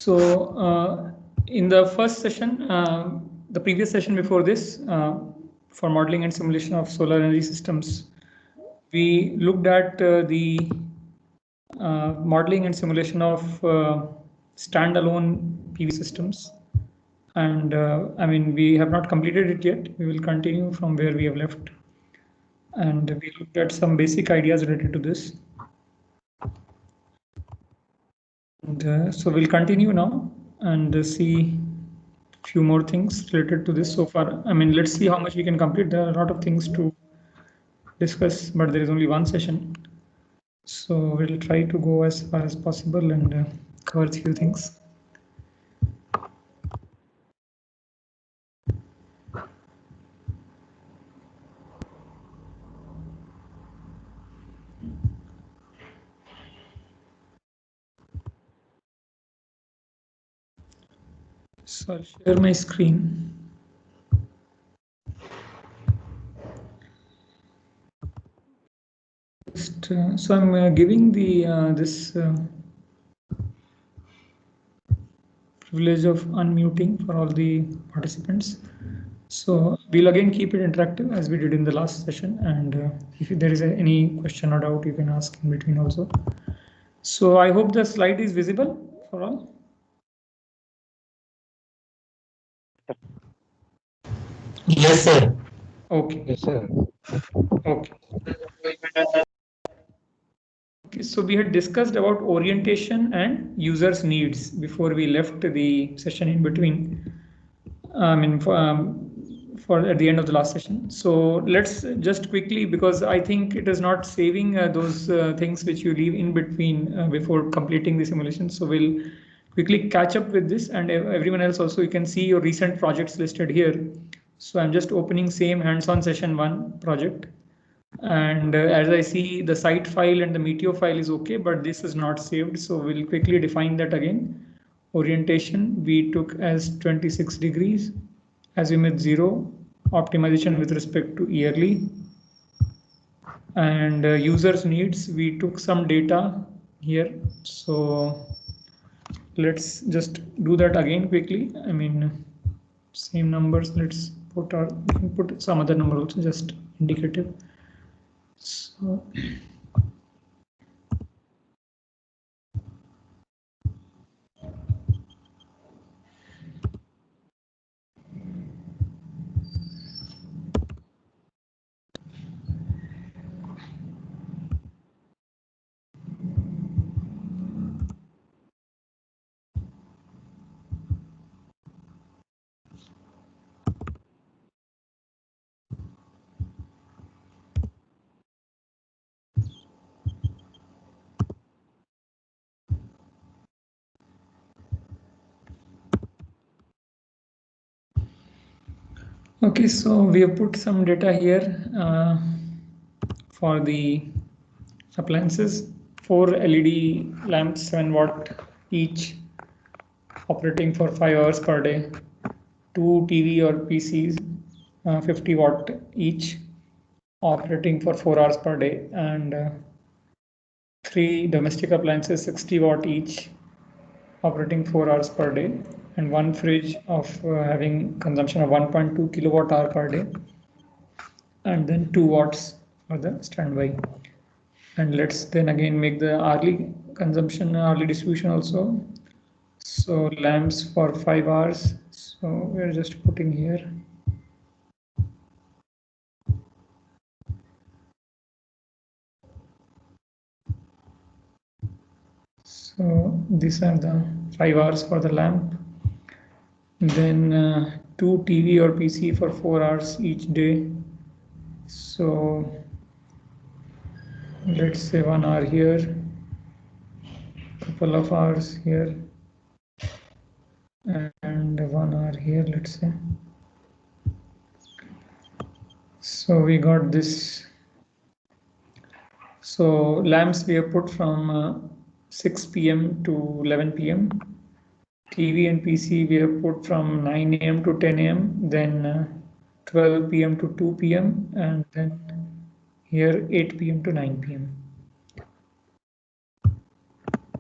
So in the first session, the previous session before this, for modeling and simulation of solar energy systems, we looked at the modeling and simulation of standalone PV systems. And I mean, we have not completed it yet. We will continue from where we have left. And we looked at some basic ideas related to this. And so we'll continue now and see a few more things related to this so far. I mean, let's see how much we can complete. There are a lot of things to discuss, but there is only one session. So we'll try to go as far as possible and cover a few things. So I'll share my screen. So I'm giving the this privilege of unmuting for all the participants. So we'll again keep it interactive as we did in the last session. And if there is any question or doubt, you can ask in between also. So I hope the slide is visible for all. Yes, sir. Okay. Yes, sir. Okay. Okay, so we had discussed about orientation and users' needs before we left the session in between. I mean, for at the end of the last session. So let's just quickly, because I think it is not saving those things which you leave in between before completing the simulation. So we'll quickly catch up with this, and everyone else also, you can see your recent projects listed here. So I'm just opening same hands-on session 1 project. And as I see, the site file and the Meteor file is okay, but this is not saved. So we'll quickly define that again. Orientation we took as 26 degrees, azimuth 0, optimization with respect to yearly. And users needs, we took some data here. So let's just do that again quickly. I mean, same numbers. Let's put our, we can put some other number also, just indicative. So okay, so we have put some data here for the appliances. 4 LED lamps, 7 watt each, operating for 5 hours per day. 2 TV or PCs, 50 watt each, operating for 4 hours per day. And 3 domestic appliances, 60 watt each, operating 4 hours per day. And 1 fridge of having consumption of 1.2 kilowatt hour per day. And then 2 watts for the standby. And let's then again make the hourly consumption, hourly distribution also. So lamps for 5 hours. So we're just putting here. So these are the 5 hours for the lamp. Then 2 TV or PC for 4 hours each day. So let's say 1 hour here, couple of hours here, and 1 hour here, let's say. So we got this. So lamps we have put from 6 p.m. to 11 p.m. TV and PC we have put from 9 a.m. to 10 a.m. Then 12 p.m. to 2 p.m. and then here 8 p.m. to 9 p.m.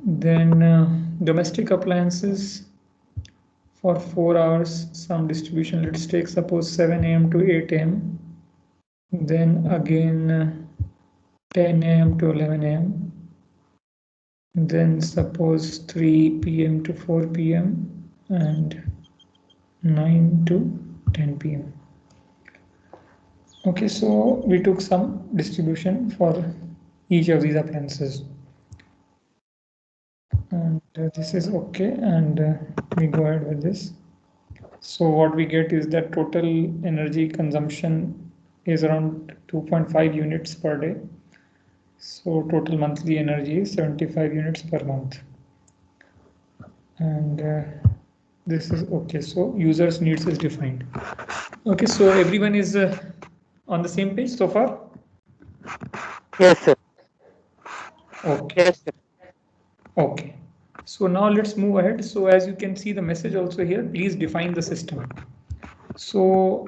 Then domestic appliances for 4 hours, some distribution, let's take suppose 7 a.m. to 8 a.m. Then again 10 a.m. to 11 a.m. Then suppose 3 p.m. to 4 p.m. and 9 to 10 p.m. Okay, so we took some distribution for each of these appliances. And this is okay, and we go ahead with this. So what we get is that total energy consumption is around 2.5 units per day. So total monthly energy is 75 units per month. And this is okay. So users needs is defined. Okay, so everyone is on the same page so far? Yes, sir. Okay. Yes, sir. Okay. So now let's move ahead. So as you can see the message also here, please define the system. So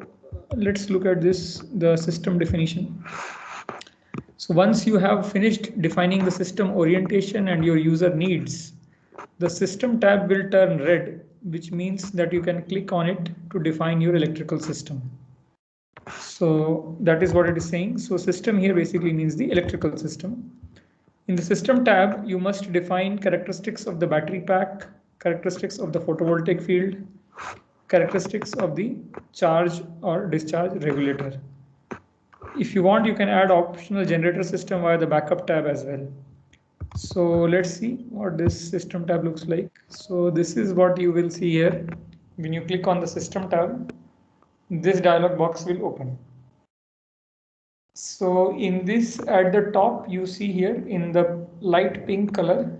let's look at this, the system definition. So once you have finished defining the system orientation and your user needs, the system tab will turn red, which means that you can click on it to define your electrical system. So that is what it is saying. So system here basically means the electrical system. In the system tab, you must define characteristics of the battery pack, characteristics of the photovoltaic field, characteristics of the charge or discharge regulator. If you want, you can add optional generator system via the backup tab as well. So let's see what this system tab looks like. So this is what you will see here. When you click on the system tab, this dialog box will open. So in this, at the top, you see here in the light pink color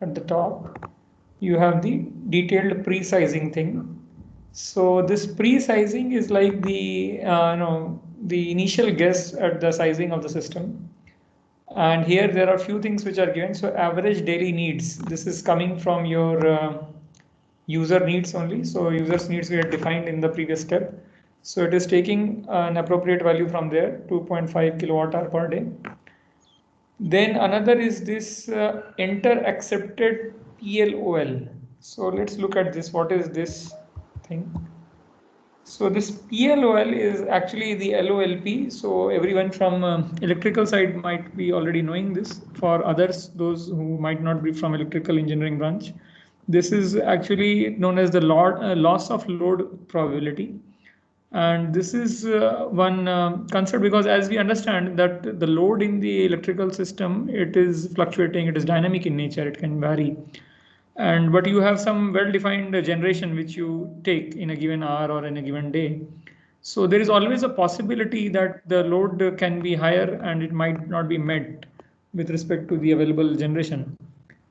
at the top, you have the detailed pre-sizing thing. So this pre-sizing is like the the initial guess at the sizing of the system. And here there are few things which are given. So average daily needs. This is coming from your user needs only. So users needs we had defined in the previous step. So it is taking an appropriate value from there, 2.5 kilowatt hour per day. Then another is this enter accepted PLOL. So let's look at this. What is this thing? So this PLOL is actually the LOLP. So everyone from electrical side might be already knowing this. For others, those who might not be from electrical engineering branch, this is actually known as the loss of load probability. And this is one concept, because as we understand that the load in the electrical system, it is fluctuating, it is dynamic in nature, it can vary. And but you have some well-defined generation which you take in a given hour or in a given day. So there is always a possibility that the load can be higher and it might not be met with respect to the available generation.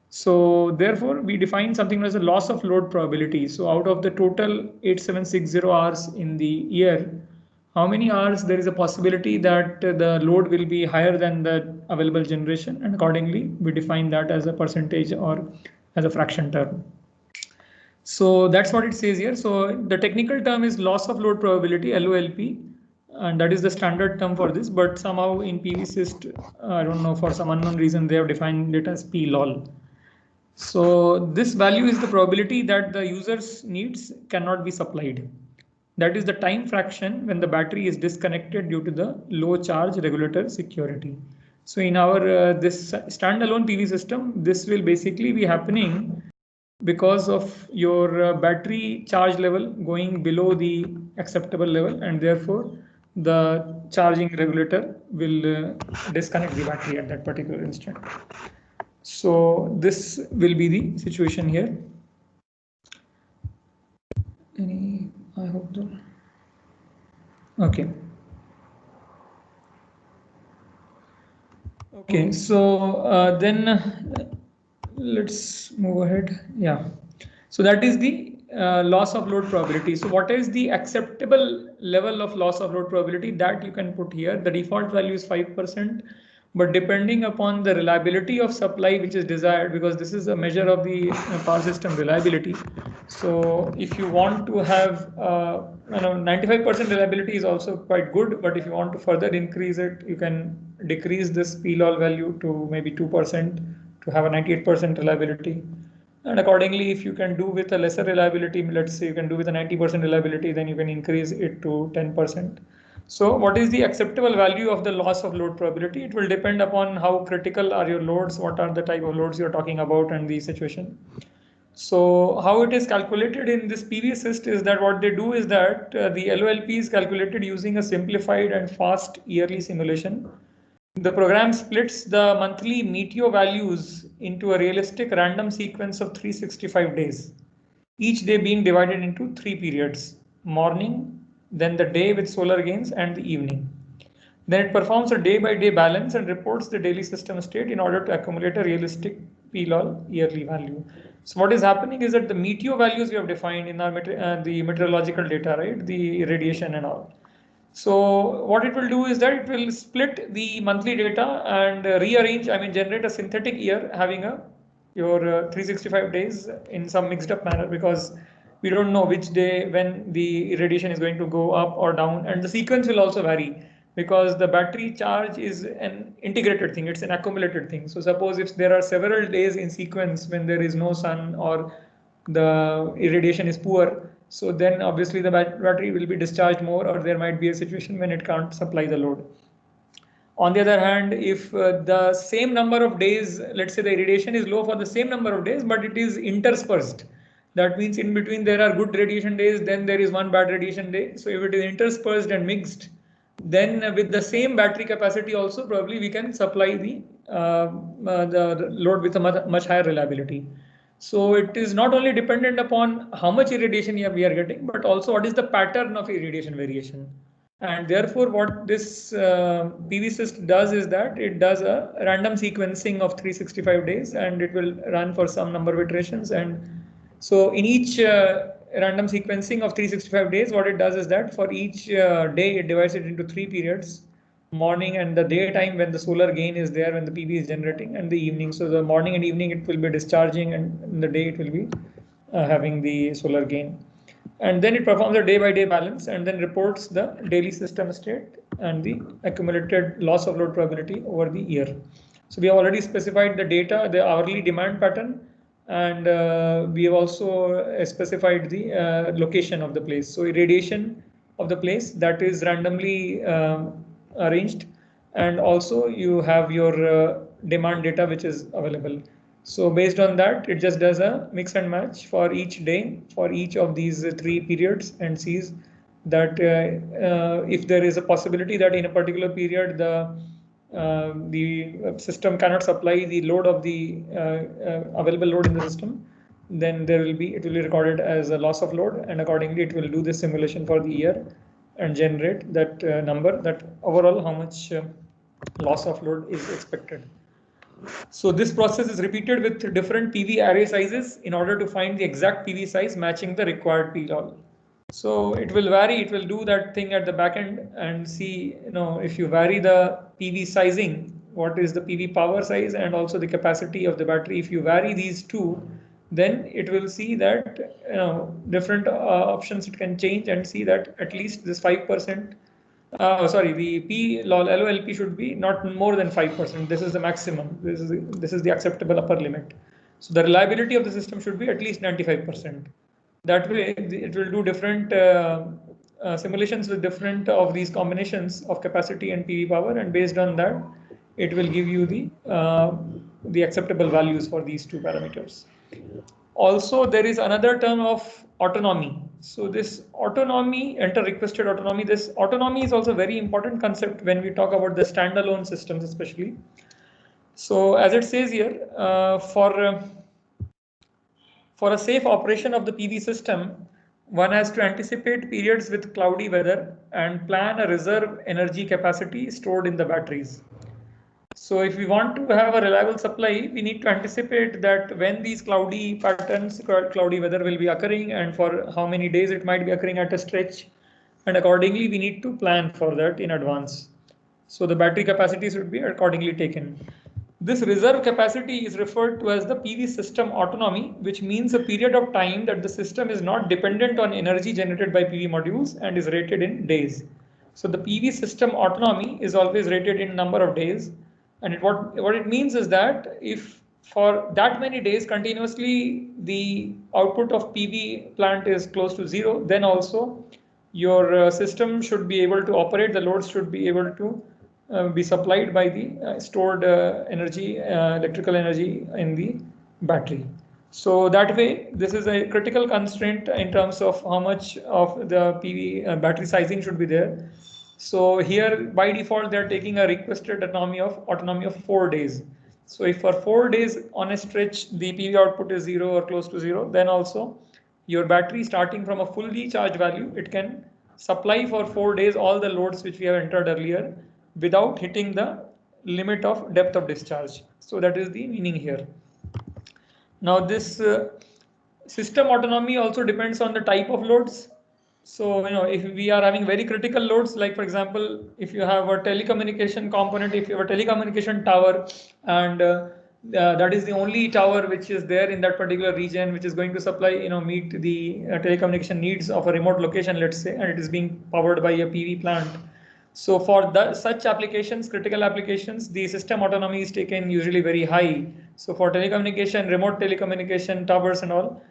So therefore, we define something as a loss of load probability. So out of the total 8760 hours in the year, how many hours there is a possibility that the load will be higher than the available generation, and accordingly we define that as a percentage or as a fraction term. So that's what it says here. So the technical term is loss of load probability, LOLP, and that is the standard term for this. But somehow in PVSyst, I don't know, for some unknown reason, they have defined it as PLOL. So this value is the probability that the user's needs cannot be supplied. That is the time fraction when the battery is disconnected due to the low charge regulator security. So in our this standalone PV system, this will basically be happening because of your battery charge level going below the acceptable level, and therefore the charging regulator will disconnect the battery at that particular instant. So this will be the situation here. I hope so. Okay. Okay, so then let's move ahead. Yeah. So that is the loss of load probability. So what is the acceptable level of loss of load probability that you can put here? The default value is 5%, but depending upon the reliability of supply which is desired, because this is a measure of the power system reliability. So if you want to have 95% reliability is also quite good, but if you want to further increase it, you can decrease this PLOL value to maybe 2% to have a 98% reliability. And accordingly, if you can do with a lesser reliability, let's say you can do with a 90% reliability, then you can increase it to 10%. So what is the acceptable value of the loss of load probability? It will depend upon how critical are your loads, what are the type of loads you're talking about and the situation. So how it is calculated in this PVSyst is that what they do is that the LOLP is calculated using a simplified and fast yearly simulation. The program splits the monthly meteo values into a realistic random sequence of 365 days, each day being divided into 3 periods: morning, then the day with solar gains, and the evening. Then it performs a day-by-day balance and reports the daily system state in order to accumulate a realistic PLOL yearly value. So what is happening is that the meteo values we have defined in our the meteorological data, right, the radiation and all. So what it will do is that it will split the monthly data and rearrange, I mean, generate a synthetic year having your 365 days in some mixed up manner, because we don't know which day when the radiation is going to go up or down, and the sequence will also vary because the battery charge is an integrated thing, it's an accumulated thing. So suppose if there are several days in sequence when there is no sun or the irradiation is poor, so then obviously the battery will be discharged more, or there might be a situation when it can't supply the load. On the other hand, if the same number of days, let's say the irradiation is low for the same number of days, but it is interspersed, that means in between there are good radiation days, then there is one bad radiation day. So if it is interspersed and mixed, then with the same battery capacity also probably we can supply the load with a much higher reliability. So it is not only dependent upon how much irradiation we are getting, but also what is the pattern of irradiation variation. And therefore, what this PVSyst does is that it does a random sequencing of 365 days, and it will run for some number of iterations. And so in each random sequencing of 365 days, what it does is that for each day, it divides it into 3 periods: morning and the daytime when the solar gain is there, when the PV is generating, and the evening. So the morning and evening it will be discharging, and in the day it will be having the solar gain. And then it performs a day-by-day balance and then reports the daily system state and the accumulated loss of load probability over the year. So we have already specified the data, the hourly demand pattern, and we have also specified the location of the place. So irradiation of the place, that is randomly arranged, and also you have your demand data which is available. So based on that, it just does a mix and match for each day, for each of these 3 periods, and sees that if there is a possibility that in a particular period the system cannot supply the load of the available load in the system, then it will be recorded as a loss of load, and accordingly it will do the simulation for the year and generate that number, that overall how much loss of load is expected. So this process is repeated with different PV array sizes in order to find the exact PV size matching the required PLOL. So it will vary, it will do that thing at the back end and see, if you vary the PV sizing, what is the PV power size and also the capacity of the battery. If you vary these two, then it will see that, different options it can change and see that at least this 5%. The LOLP should be not more than 5%. This is the maximum. This is the acceptable upper limit. So the reliability of the system should be at least 95%. That way, it will do different simulations with different of these combinations of capacity and PV power, and based on that, it will give you the acceptable values for these two parameters. Also, there is another term of autonomy. So this autonomy, enter requested autonomy, this autonomy is also a very important concept when we talk about the standalone systems especially. So as it says here, for a safe operation of the PV system, one has to anticipate periods with cloudy weather and plan a reserve energy capacity stored in the batteries. So if we want to have a reliable supply, we need to anticipate that when these cloudy patterns, cloudy weather will be occurring, and for how many days it might be occurring at a stretch. And accordingly, we need to plan for that in advance. So the battery capacity should be accordingly taken. This reserve capacity is referred to as the PV system autonomy, which means a period of time that the system is not dependent on energy generated by PV modules and is rated in days. So the PV system autonomy is always rated in number of days. And what it means is that if for that many days continuously the output of PV plant is close to zero, then also your system should be able to operate, the loads should be able to be supplied by the stored energy, electrical energy in the battery. So that way, this is a critical constraint in terms of how much of the PV battery sizing should be there. So here by default, they're taking a requested autonomy of 4 days. So if for 4 days on a stretch, the PV output is zero or close to zero, then also your battery starting from a fully charged value, it can supply for 4 days all the loads which we have entered earlier without hitting the limit of depth of discharge. So that is the meaning here. Now this system autonomy also depends on the type of loads. So, if we are having very critical loads, like for example, if you have a telecommunication component, if you have a telecommunication tower, and that is the only tower which is there in that particular region, which is going to supply, meet the telecommunication needs of a remote location, let's say, and it is being powered by a PV plant. So for such applications, critical applications, the system autonomy is taken usually very high. So for telecommunication, remote telecommunication towers and all,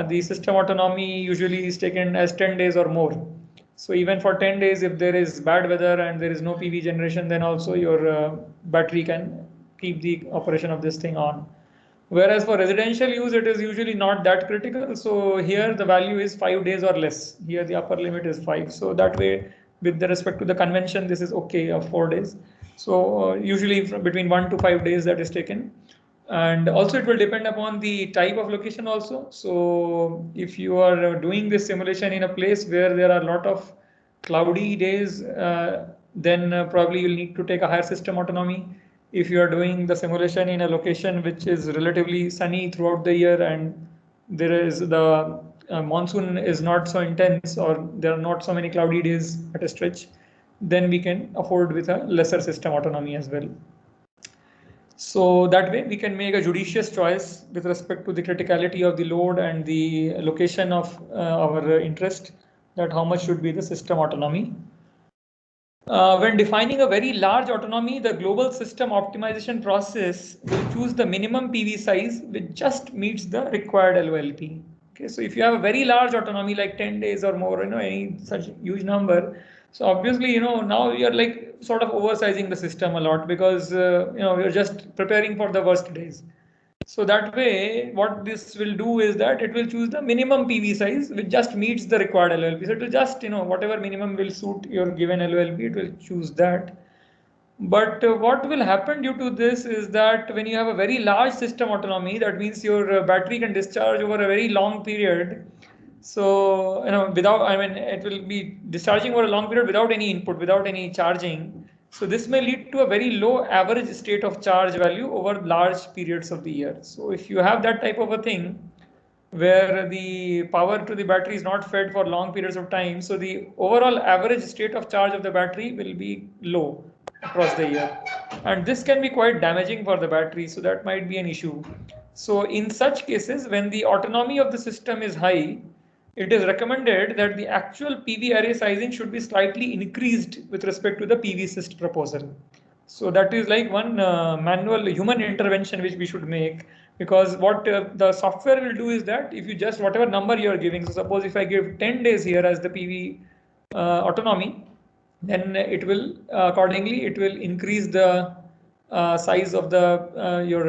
the system autonomy usually is taken as 10 days or more. So even for 10 days, if there is bad weather and there is no PV generation, then also your battery can keep the operation of this thing on. Whereas for residential use, it is usually not that critical. So here the value is 5 days or less. Here the upper limit is 5. So that way, with the respect to the convention, this is okay of 4 days. So usually between 1 to 5 days that is taken. And also it will depend upon the type of location also. So if you are doing this simulation in a place where there are a lot of cloudy days, then probably you'll need to take a higher system autonomy. If you are doing the simulation in a location which is relatively sunny throughout the year and there is the monsoon is not so intense or there are not so many cloudy days at a stretch, then we can afford with a lesser system autonomy as well. So that way we can make a judicious choice with respect to the criticality of the load and the location of our interest, that how much should be the system autonomy. When defining a very large autonomy, the global system optimization process will choose the minimum PV size which just meets the required LOLP. Okay, so if you have a very large autonomy like 10 days or more, any such huge number, so obviously, now you're like sort of oversizing the system a lot because, you're just preparing for the worst days. So that way, what this will do is that it will choose the minimum PV size which just meets the required LLP. So it will just, whatever minimum will suit your given LLP, it will choose that. But what will happen due to this is that when you have a very large system autonomy, that means your battery can discharge over a very long period. So, it will be discharging over a long period without any input, without any charging. So this may lead to a very low average state of charge value over large periods of the year. So if you have that type of a thing where the power to the battery is not fed for long periods of time, so the overall average state of charge of the battery will be low across the year. And this can be quite damaging for the battery, so that might be an issue. So in such cases, when the autonomy of the system is high, it is recommended that the actual PV array sizing should be slightly increased with respect to the PVSyst proposal. So that is like one manual human intervention which we should make, because what the software will do is that if you just whatever number you are giving, so suppose if I give 10 days here as the PV autonomy, then it will accordingly it will increase the size of the your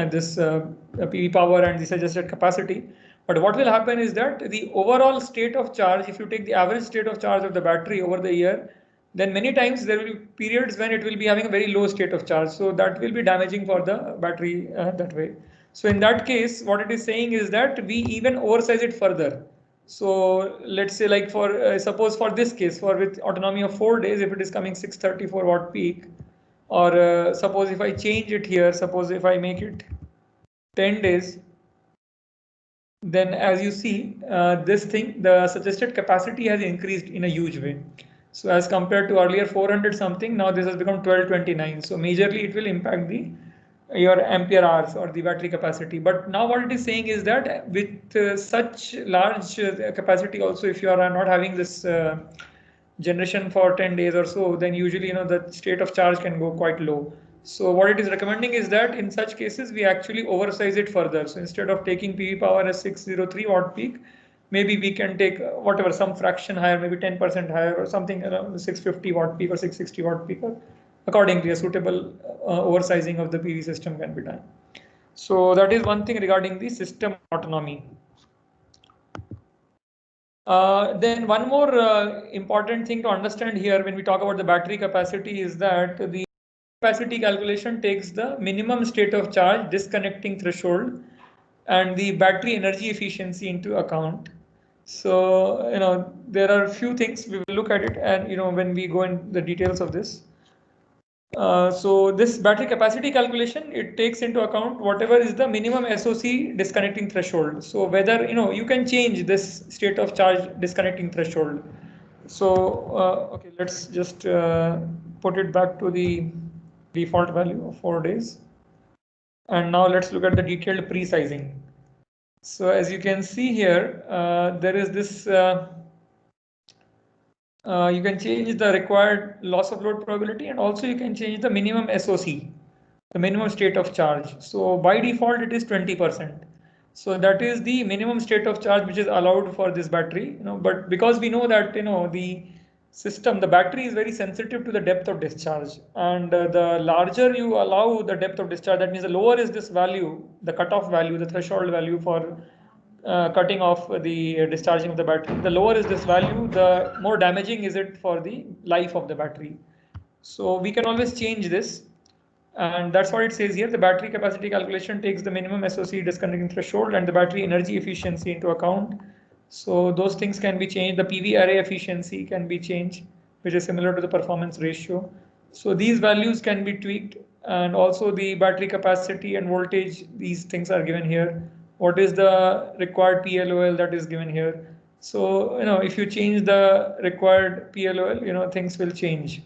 this PV power and the suggested capacity. But what will happen is that the overall state of charge, if you take the average state of charge of the battery over the year, then many times there will be periods when it will be having a very low state of charge. So that will be damaging for the battery that way. So in that case, what it is saying is that we even oversize it further. So let's say like for suppose for this case, for with autonomy of 4 days, if it is coming 634 watt peak, or suppose if I change it here, suppose if I make it 10 days, then as you see, this thing, the suggested capacity has increased in a huge way. So as compared to earlier 400 something, now this has become 1229. So majorly it will impact the your ampere hours or the battery capacity. But now what it is saying is that with such large capacity also, if you are not having this generation for 10 days or so, then usually the state of charge can go quite low. So what it is recommending is that in such cases we actually oversize it further. So instead of taking PV power as 603 watt peak, maybe we can take whatever, some fraction higher, maybe 10% higher or something around 650 watt peak or 660 watt peak. Accordingly, a suitable oversizing of the PV system can be done. So that is one thing regarding the system autonomy. Then one more important thing to understand here when we talk about the battery capacity is that the capacity calculation takes the minimum state of charge disconnecting threshold and the battery energy efficiency into account. So, there are a few things we will look at it, and when we go in the details of this. So this battery capacity calculation, it takes into account whatever is the minimum SOC disconnecting threshold. So whether, you can change this state of charge disconnecting threshold. So, okay, let's just put it back to the default value of 4 days. And now let's look at the detailed pre-sizing. So as you can see here, there is this, you can change the required loss of load probability, and also you can change the minimum SOC, the minimum state of charge. So by default, it is 20%. So that is the minimum state of charge which is allowed for this battery, but because we know that, the system, the battery is very sensitive to the depth of discharge, and the larger you allow the depth of discharge, that means the lower is this value, the cutoff value, the threshold value for cutting off the discharging of the battery. The lower is this value, the more damaging is it for the life of the battery. So we can always change this, and that's what it says here. The battery capacity calculation takes the minimum SOC disconnecting threshold and the battery energy efficiency into account. So those things can be changed. The PV array efficiency can be changed, which is similar to the performance ratio. So these values can be tweaked, and also the battery capacity and voltage, these things are given here. What is the required PLOL, that is given here. So, if you change the required PLOL, things will change.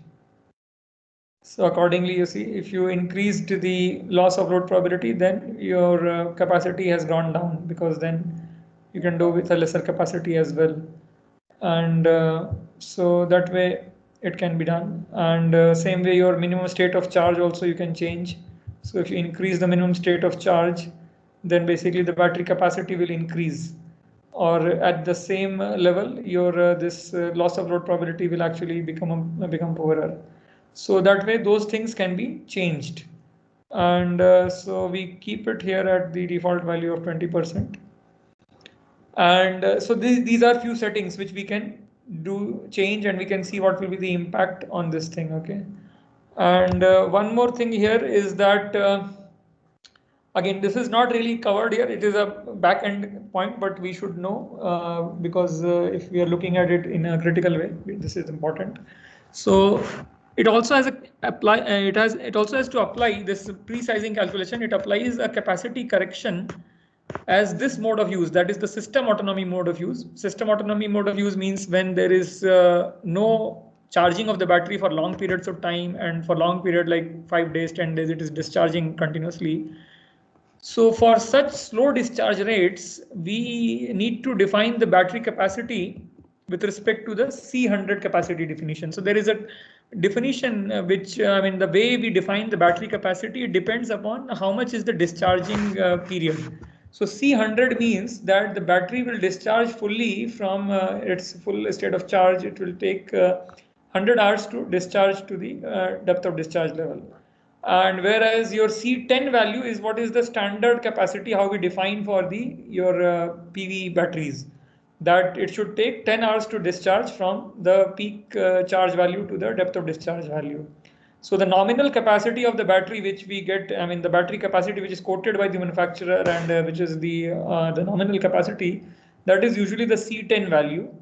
So accordingly, you see, if you increased the loss of load probability, then your capacity has gone down, because then you can do with a lesser capacity as well. And so that way it can be done. And same way, your minimum state of charge also you can change. So if you increase the minimum state of charge, then basically the battery capacity will increase, or at the same level, your this loss of load probability will actually become poorer. So that way those things can be changed. And so we keep it here at the default value of 20%. And so these are few settings which we can change, and we can see what will be the impact on this thing. Okay. And one more thing here is that again, this is not really covered here. It is a back end point, but we should know because if we are looking at it in a critical way, this is important. So it also has it also has to apply this pre-sizing calculation. It applies a capacity correction as this mode of use, that is the system autonomy mode of use. System autonomy mode of use means when there is no charging of the battery for long periods of time, and for long period like 5 days, 10 days, it is discharging continuously. So for such slow discharge rates, we need to define the battery capacity with respect to the C100 capacity definition. So there is a definition which, the way we define the battery capacity, it depends upon how much is the discharging period. So C100 means that the battery will discharge fully from its full state of charge. It will take 100 hours to discharge to the depth of discharge level. And whereas your C10 value is what is the standard capacity, how we define for your PV batteries, that it should take 10 hours to discharge from the peak charge value to the depth of discharge value. So the nominal capacity of the battery which we get, the battery capacity which is quoted by the manufacturer, and which is the nominal capacity, that is usually the C10 value.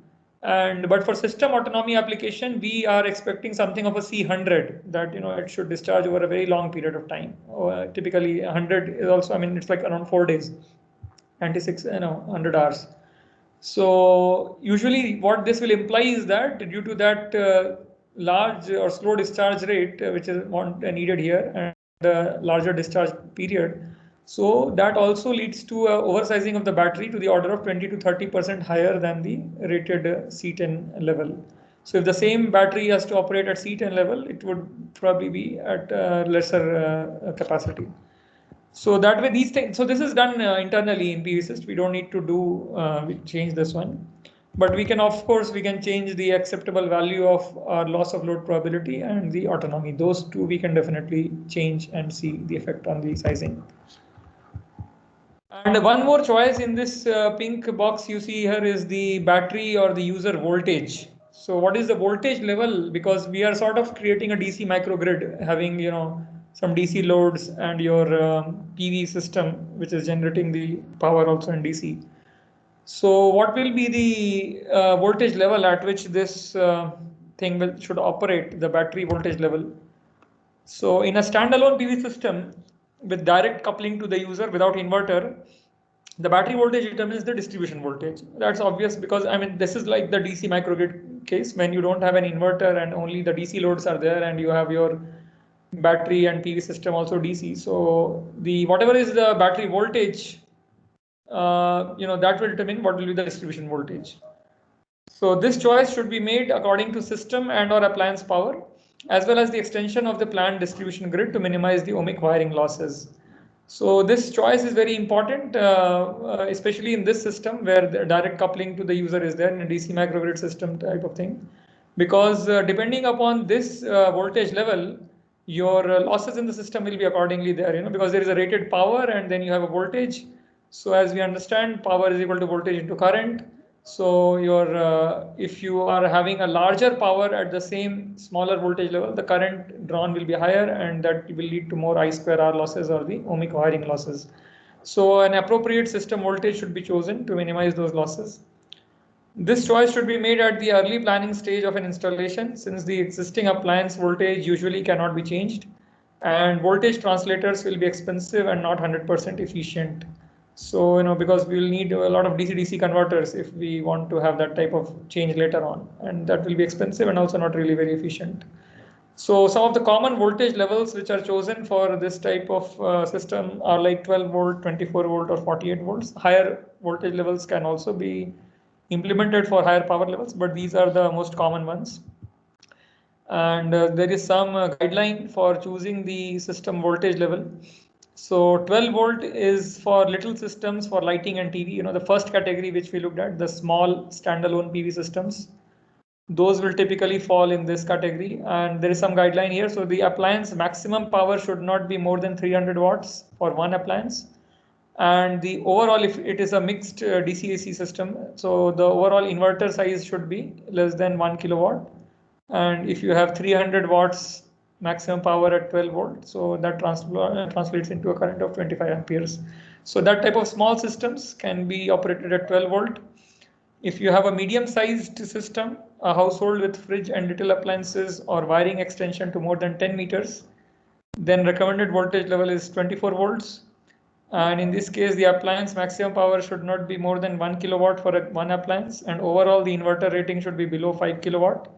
But for system autonomy application, we are expecting something of a C100, that it should discharge over a very long period of time. Typically 100 is also, it's like around 4 days, 96, 100 hours. So usually what this will imply is that due to that large or slow discharge rate, which is needed here, and larger discharge period, so that also leads to oversizing of the battery to the order of 20 to 30% higher than the rated C10 level. So if the same battery has to operate at C10 level, it would probably be at lesser capacity. So that way these things, so this is done internally in PVSyst. We don't need to we change this one. But we can, of course, we can change the acceptable value of our loss of load probability and the autonomy. Those two we can definitely change and see the effect on the sizing. And one more choice in this pink box you see here is the battery or the user voltage. So what is the voltage level? Because we are sort of creating a DC microgrid, having some DC loads and your PV system, which is generating the power also in DC. So what will be the voltage level at which this thing should operate, the battery voltage level? So in a standalone PV system with direct coupling to the user without inverter, the battery voltage determines the distribution voltage. That's obvious because this is like the DC microgrid case when you don't have an inverter and only the DC loads are there and you have your battery and PV system also DC. So the whatever is the battery voltage, that will determine what will be the distribution voltage. So this choice should be made according to system and or appliance power, as well as the extension of the planned distribution grid to minimize the ohmic wiring losses. So this choice is very important, especially in this system where the direct coupling to the user is there in a DC microgrid system type of thing, because depending upon this voltage level, your losses in the system will be accordingly there, because there is a rated power and then you have a voltage. So as we understand, power is equal to voltage into current. So if you are having a larger power at the same smaller voltage level, the current drawn will be higher, and that will lead to more I square R losses or the ohmic wiring losses. So an appropriate system voltage should be chosen to minimize those losses. This choice should be made at the early planning stage of an installation, since the existing appliance voltage usually cannot be changed, and voltage translators will be expensive and not 100% efficient. So, because we will need a lot of DC-DC converters if we want to have that type of change later on, and that will be expensive and also not really very efficient. So some of the common voltage levels which are chosen for this type of system are like 12 volt, 24 volt or 48 volts. Higher voltage levels can also be implemented for higher power levels, but these are the most common ones. And there is some guideline for choosing the system voltage level. So 12 volt is for little systems for lighting and TV. The first category which we looked at, the small standalone PV systems, those will typically fall in this category. And there is some guideline here. So the appliance maximum power should not be more than 300 watts for one appliance. And the overall, if it is a mixed DC-AC system, so the overall inverter size should be less than 1 kilowatt. And if you have 300 watts maximum power at 12 volt, so that translates into a current of 25 amperes. So that type of small systems can be operated at 12 volt. If you have a medium-sized system, a household with fridge and little appliances or wiring extension to more than 10 meters, then recommended voltage level is 24 volts. And in this case, the appliance maximum power should not be more than 1 kilowatt for one appliance, and overall the inverter rating should be below 5 kilowatt.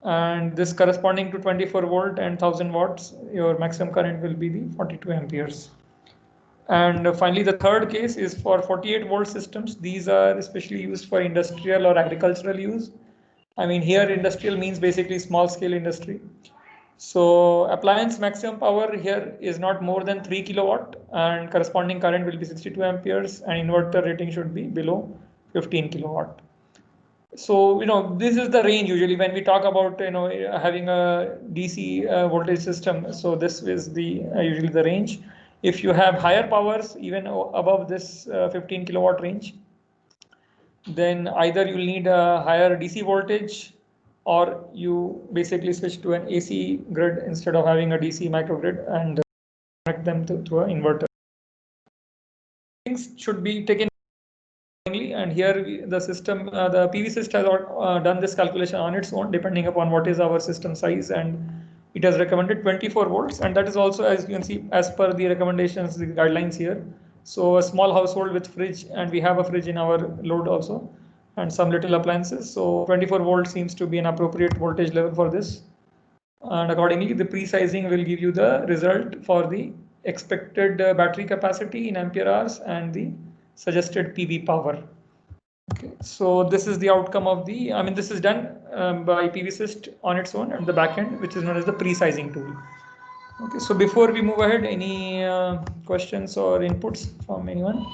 And this corresponding to 24 volt and 1000 watts, your maximum current will be the 42 amperes. And finally, the third case is for 48 volt systems. These are especially used for industrial or agricultural use. Here industrial means basically small scale industry. So appliance maximum power here is not more than 3 kilowatt, and corresponding current will be 62 amperes, and inverter rating should be below 15 kilowatt. So, this is the range usually when we talk about, having a DC voltage system. So this is the usually the range. If you have higher powers, even above this 15 kilowatt range, then either you'll need a higher DC voltage, or you basically switch to an AC grid instead of having a DC microgrid and connect them to an inverter. Things should be taken. And here the system, the PVSyst has done this calculation on its own, depending upon what is our system size, and it has recommended 24 volts, and that is also, as you can see, as per the recommendations, the guidelines here. So a small household with fridge, and we have a fridge in our load also, and some little appliances. So 24 volts seems to be an appropriate voltage level for this. And accordingly, the pre-sizing will give you the result for the expected battery capacity in ampere hours and the suggested PV power. Okay, so this is the outcome of the, this is done by PVSyst on its own at the back end, which is known as the pre-sizing tool. Okay, so before we move ahead, any questions or inputs from anyone?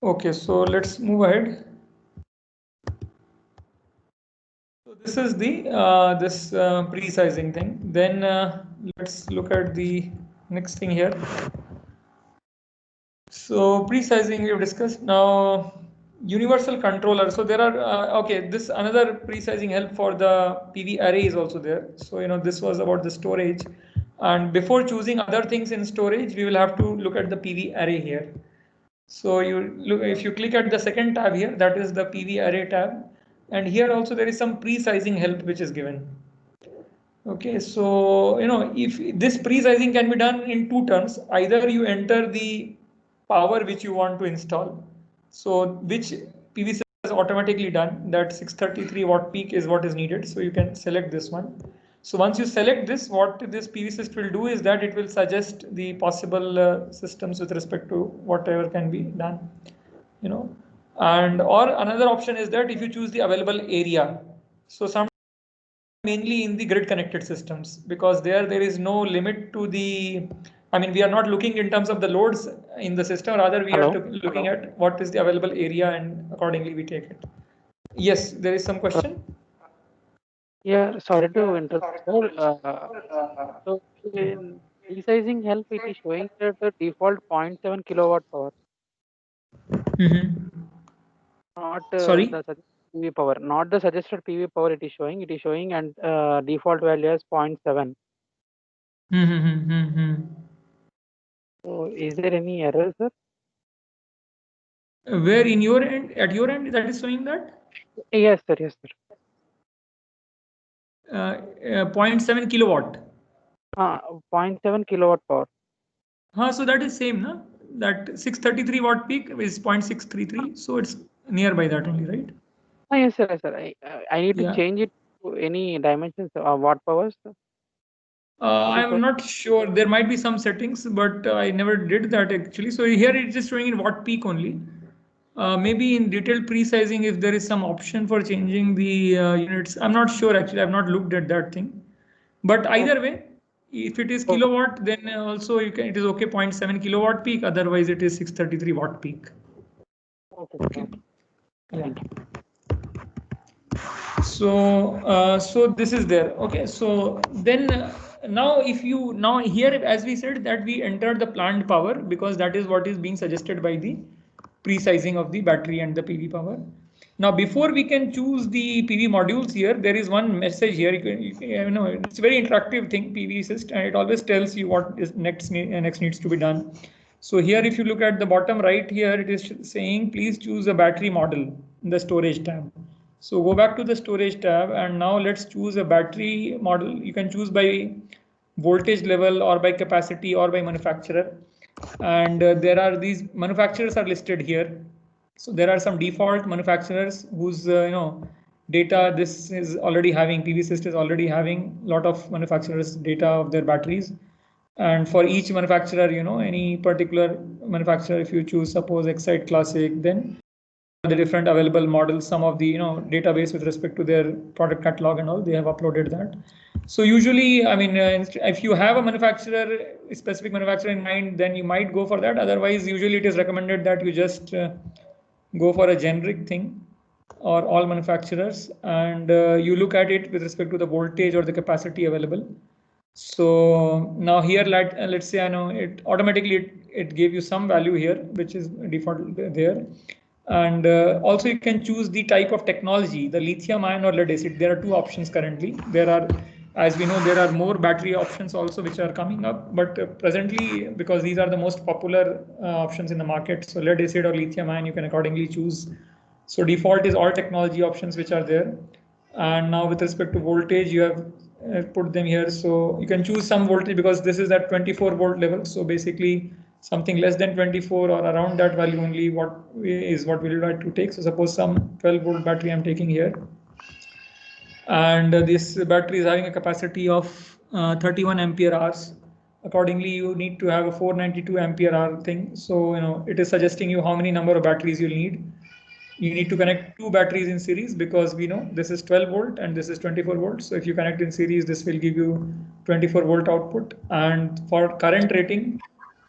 Okay, so let's move ahead. So this is the this pre-sizing thing. Then let's look at the next thing here. So pre-sizing we've discussed. Now universal controller. So there are okay. This another pre-sizing help for the PV array is also there. So this was about the storage, and before choosing other things in storage, we will have to look at the PV array here. So you look, if you click at the second tab here, that is the PV array tab, and here also there is some pre-sizing help which is given. Okay, so if this pre-sizing can be done in two terms, either you enter the power which you want to install, so which PV has automatically done, that 633 watt peak is what is needed, so you can select this one. So once you select this, what this PVSyst will do is that it will suggest the possible systems with respect to whatever can be done, and or another option is that if you choose the available area, so some mainly in the grid connected systems, because there is no limit to the, we are not looking in terms of the loads in the system, rather we are Hello. looking at what is the available area and accordingly we take it. Yes, there is some question. Yeah, sorry to interrupt, sir. So in resizing help, it is showing that the default 0.7 kilowatt power, not Sorry. the suggested PV power, not the suggested PV power. It is showing. It is showing and default value as 0.7. So is there any error, sir? Where in your end, at your end, that is showing that Yes, sir. Yes, sir. 0.7 kilowatt. 0.7 kilowatt power. So that is same, na? That 633 watt peak is 0.633, so it's nearby that only, right? Yes, sir. Yes, sir. I need to Yeah. change it to any dimensions, watt powers. I'm not sure. There might be some settings, but I never did that actually. So here it's just showing in watt peak only. Maybe in detailed pre-sizing, if there is some option for changing the units. I'm not sure actually. I've not looked at that thing. But either way, if it is Okay. kilowatt, then also you can. It is okay. 0.7 kilowatt peak. Otherwise, it is 633 watt peak. Okay. Okay. Okay. Yeah. Thank you. So this is there. Okay, so then now if you now here, as we said, that we entered the planned power because that is what is being suggested by the pre-sizing of the battery and the PV power. Now before we can choose the PV modules here, there is one message here. It's a very interactive thing, PVSyst, and it always tells you what is next needs to be done. So here, if you look at the bottom right here, it is saying please choose a battery model in the storage tab. So go back to the storage tab and now let's choose a battery model. You can choose by voltage level or by capacity or by manufacturer. And there are these manufacturers are listed here. So there are some default manufacturers whose data this is already having. PVSyst is already having a lot of manufacturers data of their batteries. And for each manufacturer, any particular manufacturer, if you choose suppose Excite Classic, then the different available models, some of the database with respect to their product catalog and all, they have uploaded that. So usually, if you have a manufacturer, a specific manufacturer in mind, then you might go for that. Otherwise, usually it is recommended that you just go for a generic thing or all manufacturers, and you look at it with respect to the voltage or the capacity available. So now here, let's say I know it automatically it gave you some value here, which is default there. And also you can choose the type of technology, the lithium ion or lead acid. There are two options currently. There are, as we know, there are more battery options also which are coming up. But presently, because these are the most popular options in the market, so lead acid or lithium ion, you can accordingly choose. So default is all technology options which are there. And now with respect to voltage, you have put them here. So you can choose some voltage because this is at 24 volt level. So basically something less than 24 or around that value only what we'll like to take. So suppose some 12 volt battery I'm taking here, and this battery is having a capacity of 31 ampere hours. Accordingly, you need to have a 492 ampere hour thing. So it is suggesting you how many number of batteries you'll need. You need to connect two batteries in series, because we know this is 12 volt and this is 24 volts. So if you connect in series, this will give you 24 volt output. And for current rating,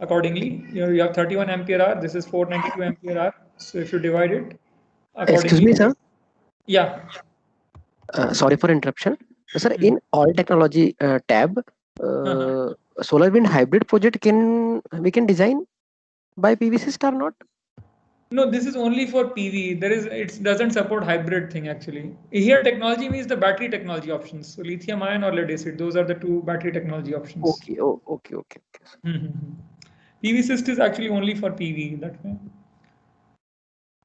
accordingly, you have 31 ampere hour. This is 492 ampere hour. So if you divide it Excuse accordingly, me, sir. yeah. Sorry for interruption. Sir, Hmm. in all technology tab, solar wind hybrid project we can design by PVSyst or not? No, this is only for PV. It doesn't support hybrid thing actually. Here technology means the battery technology options. So lithium ion or lead acid, those are the two battery technology options. Okay. Oh, okay. PVSyst is actually only for PV that way.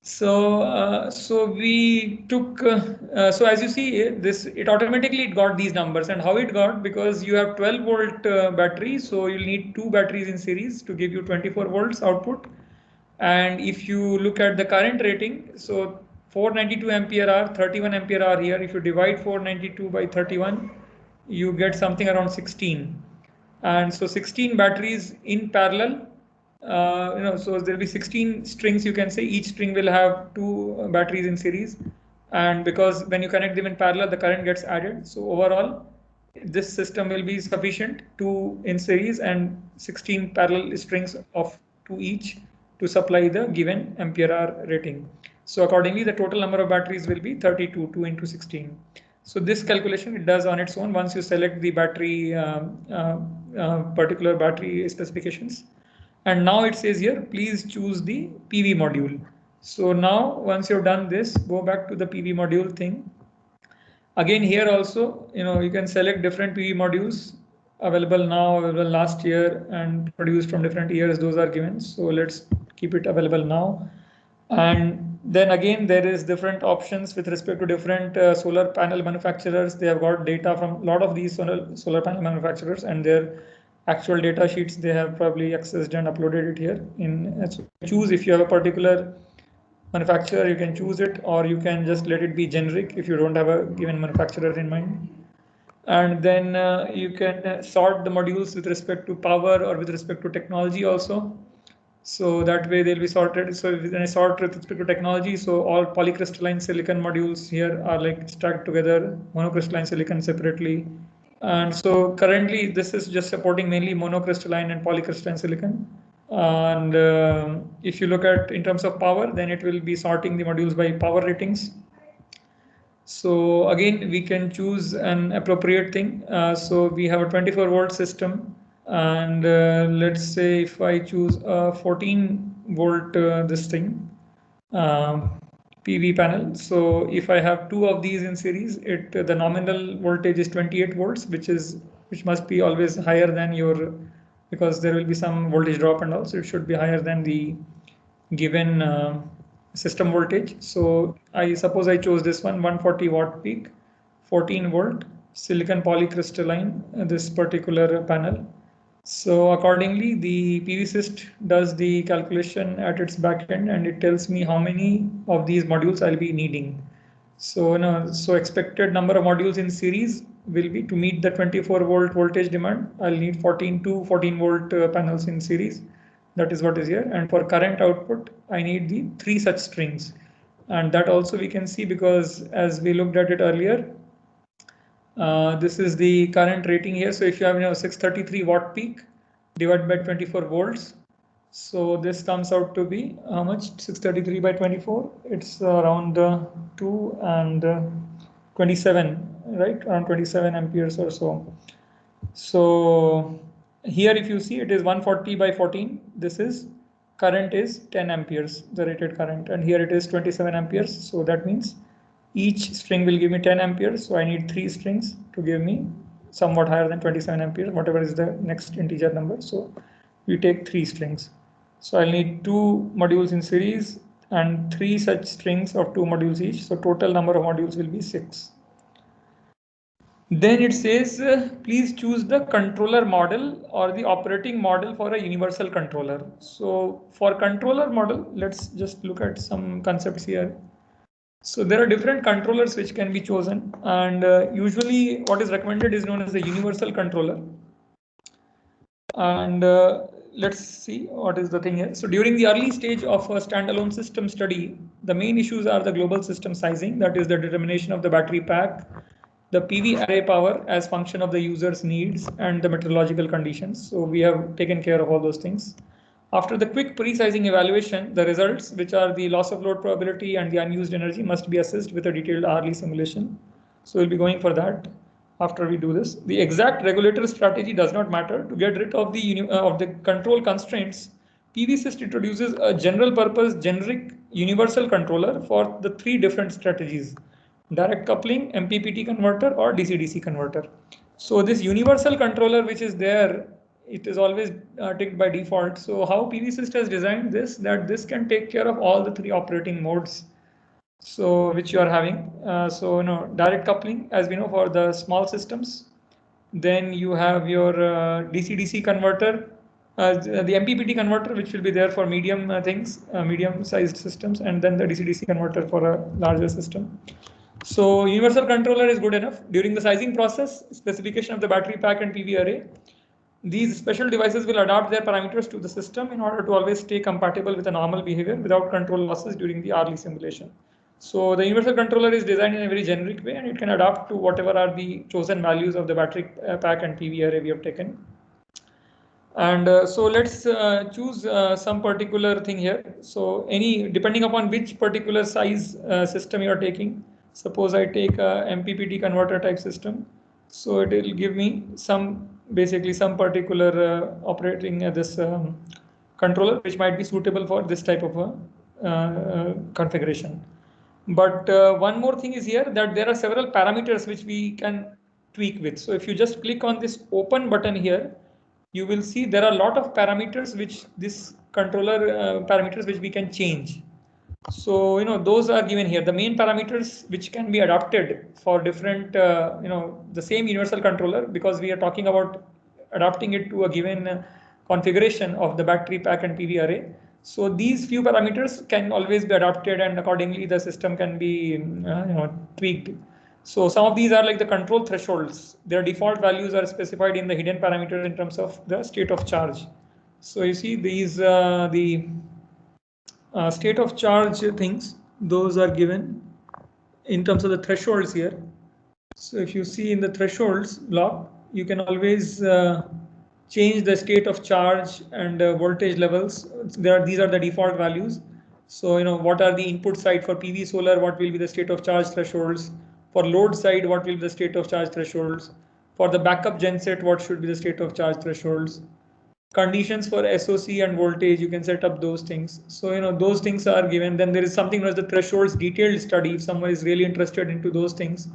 So we took. So as you see, it automatically got these numbers, and how it got, because you have 12 volt battery, so you'll need two batteries in series to give you 24 volts output. And if you look at the current rating, so 492 ampere hour, 31 ampere hour here. If you divide 492 by 31, you get something around 16. And so 16 batteries in parallel, so there'll be 16 strings, you can say. Each string will have two batteries in series, and because when you connect them in parallel, the current gets added. So overall, this system will be sufficient, two in series and 16 parallel strings of two each, to supply the given ampere hour rating. So accordingly, the total number of batteries will be 32, 2 into 16. So this calculation it does on its own once you select the battery particular battery specifications. And now it says here, please choose the PV module. So now once you've done this, go back to the PV module thing. Again, here also, you can select different PV modules available now, available last year, and produced from different years. Those are given. So let's keep it available now. And then again, there is different options with respect to different solar panel manufacturers. They have got data from a lot of these solar panel manufacturers, and their actual data sheets they have probably accessed and uploaded it here. So choose if you have a particular manufacturer, you can choose it, or you can just let it be generic if you don't have a given manufacturer in mind. And then you can sort the modules with respect to power or with respect to technology also. So that way they'll be sorted. So when I sort with respect to technology, so all polycrystalline silicon modules here are like stacked together, monocrystalline silicon separately. And so currently this is just supporting mainly monocrystalline and polycrystalline silicon. And if you look at in terms of power, then it will be sorting the modules by power ratings. So again, we can choose an appropriate thing. So we have a 24 volt system, and let's say if I choose a 14 volt this thing PV panel. So if I have two of these in series, the nominal voltage is 28 volts, which must be always higher than your, because there will be some voltage drop, and also it should be higher than the given system voltage. So I suppose I chose this one, 140 watt peak, 14 volt silicon polycrystalline, this particular panel. So accordingly, the PVSyst does the calculation at its back end, and it tells me how many of these modules I'll be needing. So expected number of modules in series will be, to meet the 24 volt voltage demand, I'll need 14 volt panels in series. That is what is here. And for current output, I need the 3 such strings. And that also we can see, because as we looked at it earlier, this is the current rating here. So if you have 633 watt peak divided by 24 volts, so this comes out to be how much? 633 by 24. It's around 2 and 27, right? Around 27 amperes or so. So here, if you see, it is 140 by 14. This is current is 10 amperes, the rated current, and here it is 27 amperes. So that means each string will give me 10 amperes. So I need 3 strings to give me somewhat higher than 27 amperes, whatever is the next integer number. So we take 3 strings. So I'll need 2 modules in series and 3 such strings of 2 modules each. So total number of modules will be 6. Then it says, please choose the controller model or the operating model for a universal controller. So for controller model, let's just look at some concepts here. So there are different controllers which can be chosen, and usually what is recommended is known as the universal controller. And let's see what is the thing here. So during the early stage of a standalone system study, the main issues are the global system sizing, that is the determination of the battery pack, the PV array power as function of the user's needs, and the meteorological conditions. So we have taken care of all those things. After the quick pre-sizing evaluation, the results, which are the loss of load probability and the unused energy, must be assessed with a detailed hourly simulation. So we'll be going for that after we do this. The exact regulator strategy does not matter. To get rid of the control constraints, PVSyst introduces a general purpose generic universal controller for the three different strategies: direct coupling, MPPT converter, or DC-DC converter. So this universal controller which is there, it is always ticked by default. So how PVSyst has designed this, that this can take care of all the three operating modes, so which you are having. So direct coupling, as we know, for the small systems. Then you have your DC-DC converter, the MPPT converter, which will be there for medium things, medium-sized systems, and then the DC-DC converter for a larger system. So universal controller is good enough. During the sizing process, specification of the battery pack and PV array, these special devices will adapt their parameters to the system in order to always stay compatible with a normal behavior without control losses during the hourly simulation. So the universal controller is designed in a very generic way, and it can adapt to whatever are the chosen values of the battery pack and PV array we have taken. And so let's choose some particular thing here. So depending upon which particular size system you are taking, suppose I take a MPPT converter type system. So it will give me basically some particular operating this controller, which might be suitable for this type of a configuration. But one more thing is here, that there are several parameters which we can tweak with. So if you just click on this open button here, you will see there are a lot of parameters which this controller parameters which we can change. So those are given here. The main parameters which can be adapted for different the same universal controller, because we are talking about adapting it to a given configuration of the battery pack and PV array. So these few parameters can always be adapted, and accordingly the system can be tweaked. So some of these are like the control thresholds. Their default values are specified in the hidden parameters in terms of the state of charge. So you see these the state of charge things, those are given in terms of the thresholds here. So if you see in the thresholds block, you can always change the state of charge and voltage levels. These are the default values. So what are the input side for PV solar, what will be the state of charge thresholds? For load side, what will be the state of charge thresholds? For the backup genset, what should be the state of charge thresholds? Conditions for SOC and voltage, you can set up those things. So those things are given. Then there is something known as the thresholds detailed study. If someone is really interested into those things,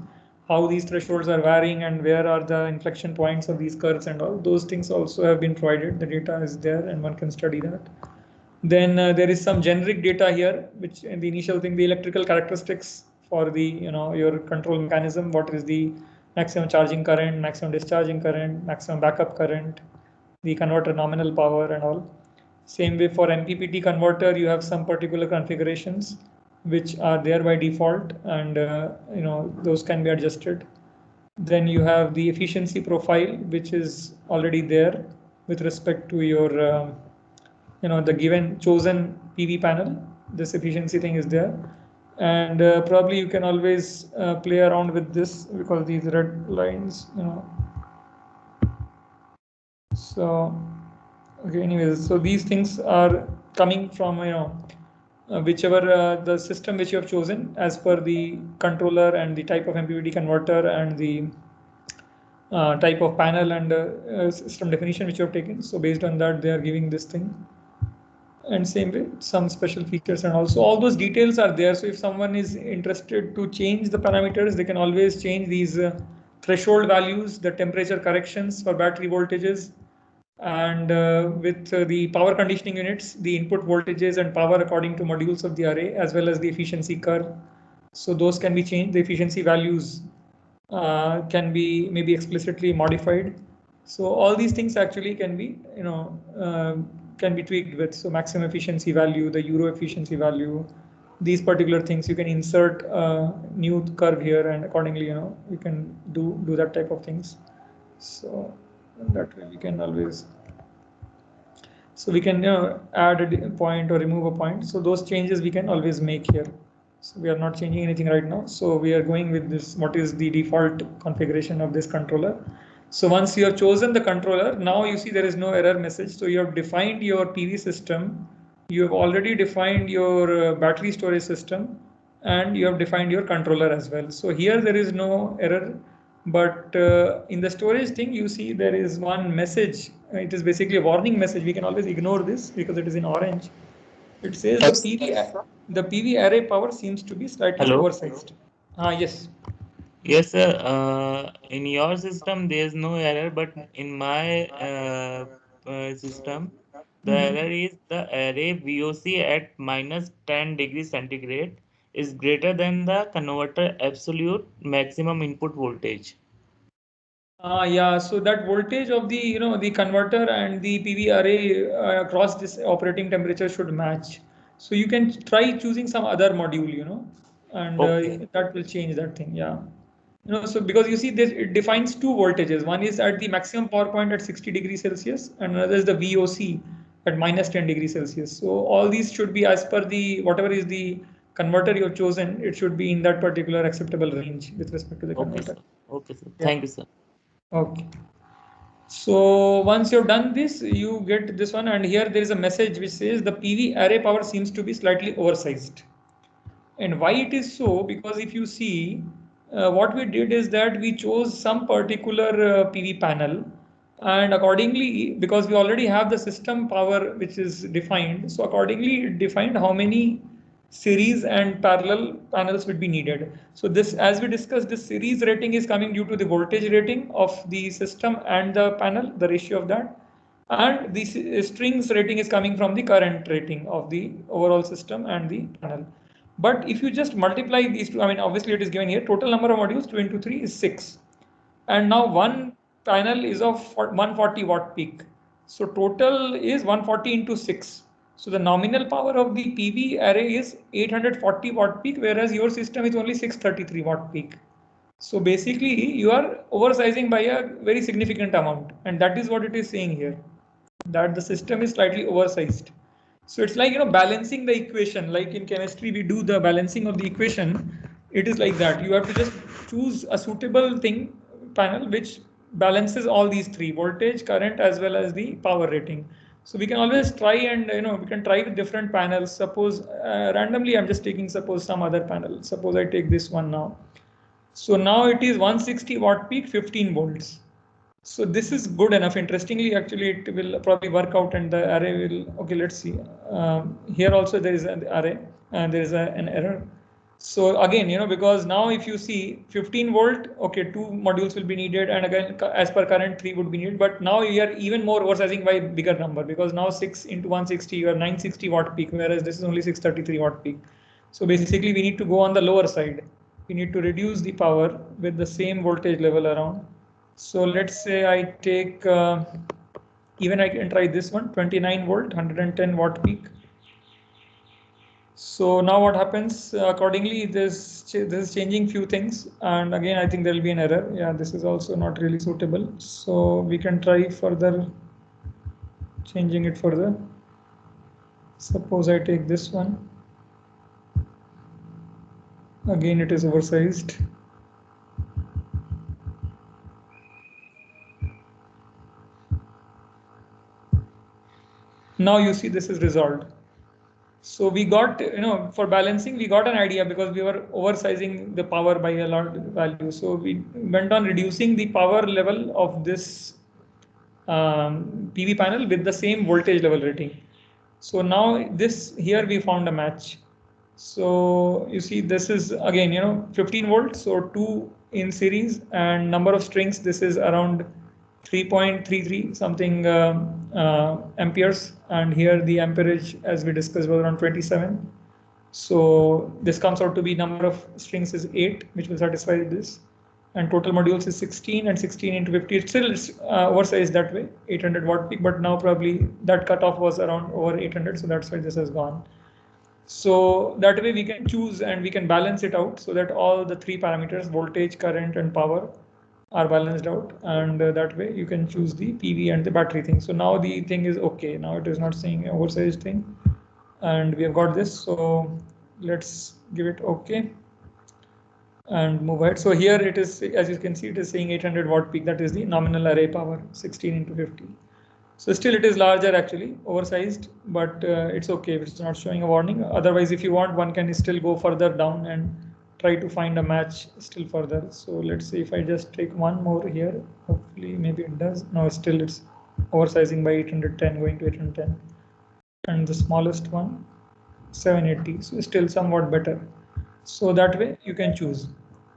how these thresholds are varying and where are the inflection points of these curves and all those things also have been provided. The data is there and one can study that. Then there is some generic data here, which in the initial thing, the electrical characteristics for the your control mechanism, what is the maximum charging current, maximum discharging current, maximum backup current, the converter nominal power and all. Same way for MPPT converter, you have some particular configurations which are there by default, and those can be adjusted. Then you have the efficiency profile, which is already there with respect to your the given chosen PV panel. This efficiency thing is there, and probably you can always play around with this, because these red lines, so okay, anyways, so these things are coming from whichever the system which you have chosen as per the controller and the type of MPPT converter and the type of panel and system definition which you have taken. So based on that, they are giving this thing. And same way, some special features, and also all those details are there. So if someone is interested to change the parameters, they can always change these threshold values, the temperature corrections for battery voltages, and with the power conditioning units, the input voltages and power according to modules of the array, as well as the efficiency curve. So those can be changed, the efficiency values can be maybe explicitly modified. So all these things actually can be, can be tweaked with. So maximum efficiency value, the Euro efficiency value, these particular things you can insert a new curve here, and accordingly, you can do that type of things. So that way we can always. So we can add a point or remove a point. So those changes we can always make here. So we are not changing anything right now. So we are going with this, what is the default configuration of this controller. So once you have chosen the controller, now you see there is no error message. So you have defined your PV system. You have already defined your battery storage system, and you have defined your controller as well. So here there is no error. But in the storage thing, you see there is one message. It is basically a warning message. We can always ignore this because it is in orange. It says the PV array power seems to be slightly oversized. Yes. Yes, sir. In your system, there is no error, but in my system, the error is the array VOC at minus 10 degrees centigrade is greater than the converter absolute maximum input voltage. Yeah, so that voltage of the the converter and the PV array across this operating temperature should match. So you can try choosing some other module, and Okay. that will change that thing. Yeah, so because you see this, it defines two voltages. One is at the maximum power point at 60 degrees Celsius, and another is the VOC at minus 10 degrees Celsius. So all these should be as per the whatever is the converter you have chosen. It should be in that particular acceptable range with respect to the Okay, converter. sir. Okay, sir. Yeah. Thank you, sir. Okay. So once you've done this, you get this one, and here there is a message which says the PV array power seems to be slightly oversized. And why it is so? Because if you see, what we did is that we chose some particular PV panel, and accordingly, because we already have the system power which is defined, so accordingly it defined how many series and parallel panels would be needed. So this, as we discussed, this series rating is coming due to the voltage rating of the system and the panel, the ratio of that. And the strings rating is coming from the current rating of the overall system and the panel. But if you just multiply these two, I mean, obviously it is given here, total number of modules 2 into 3 is 6. And now one panel is of 140 watt peak. So total is 140 into 6. So the nominal power of the PV array is 840 watt peak, whereas your system is only 633 watt peak. So basically you are oversizing by a very significant amount. And that is what it is saying here, that the system is slightly oversized. So it's like, balancing the equation. Like in chemistry, we do the balancing of the equation. It is like that. You have to just choose a suitable panel which balances all these three: voltage, current, as well as the power rating. So we can always try, and we can try with different panels. Suppose randomly, I'm just taking suppose some other panel. Suppose I take this one now. So now it is 160 watt peak, 15 volts. So this is good enough. Interestingly, actually, it will probably work out, and the array will. Okay, let's see. Here also there is an array, and there is an error. So again, because now if you see 15 volt, okay, 2 modules will be needed, and again, as per current, 3 would be needed. But now you are even more oversizing by bigger number, because now 6 into 160, you have 960 watt peak, whereas this is only 633 watt peak. So basically, we need to go on the lower side. We need to reduce the power with the same voltage level around. So let's say I take, even I can try this one, 29 volt, 110 watt peak. So now what happens? Accordingly, this is changing few things, and again I think there will be an error. Yeah, this is also not really suitable. So we can try further changing it further. Suppose I take this one. Again, it is oversized. Now you see this is resolved. So we got, for balancing, we got an idea because we were oversizing the power by a lot value. So we went on reducing the power level of this PV panel with the same voltage level rating. So now this here we found a match. So you see this is again 15 volts, so 2 in series, and number of strings, this is around 3.33 something amperes, and here the amperage, as we discussed, was around 27. So this comes out to be number of strings is 8, which will satisfy this. and total modules is 16 and 16 into 50. It's still oversized that way, 800 watt peak, but now probably that cutoff was around over 800, so that's why this has gone. So that way we can choose and we can balance it out so that all the three parameters, voltage, current and power, are balanced out, and that way you can choose the PV and the battery thing. So now the thing is okay. Now it is not saying oversized thing, and we have got this. So let's give it okay and move ahead. So here it is, as you can see, it is saying 800 watt peak. That is the nominal array power, 16 into 50. So still it is larger, actually oversized, but it's okay if it's not showing a warning. Otherwise, if you want, one can still go further down and try to find a match still further. So let's see if I just take one more here. Hopefully, maybe it does. No, still it's oversizing by 810, going to 810. And the smallest one, 780. So still somewhat better. So that way you can choose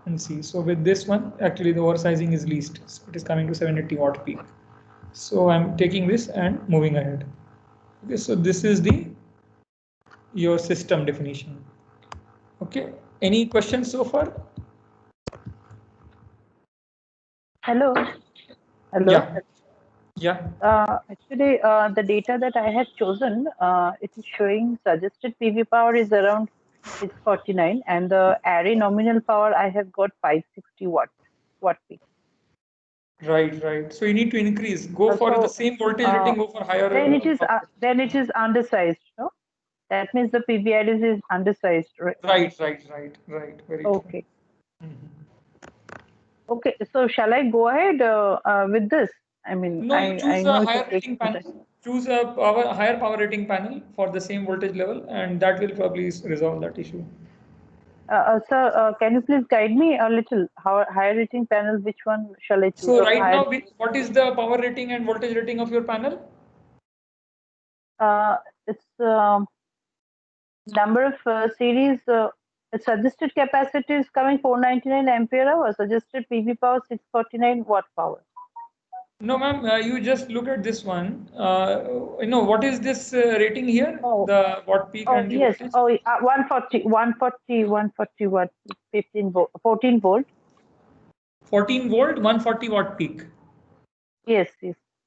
and see. So with this one, actually the oversizing is least. So it is coming to 780 watt peak. So I'm taking this and moving ahead. Okay, so this is your system definition. Okay, any questions so far? Hello. Yeah. Yeah. Actually, the data that I have chosen, it is showing suggested PV power is around 649, and the array nominal power I have got 560 watt peak. Right. So you need to increase. Go for the same voltage rating. Go for higher. Then it is undersized. No, that means the PV arrays is undersized. Right. Very okay. True. Okay. So shall I go ahead with this? I mean, no, you choose I a higher rating panel. Choose a higher power rating panel for the same voltage level, and that will probably resolve that issue. Sir, can you please guide me a little? Higher rating panel, which one shall I choose? So right now, what is the power rating and voltage rating of your panel? It's number of series. Suggested capacity is coming 499 ampere hour. Suggested PV power 649 watt power. No, ma'am, you just look at this one. What is this rating here? Oh. The watt peak and the yes. voltage? 140 watt, 14 volt. 14 volt, 140 watt peak. Yes.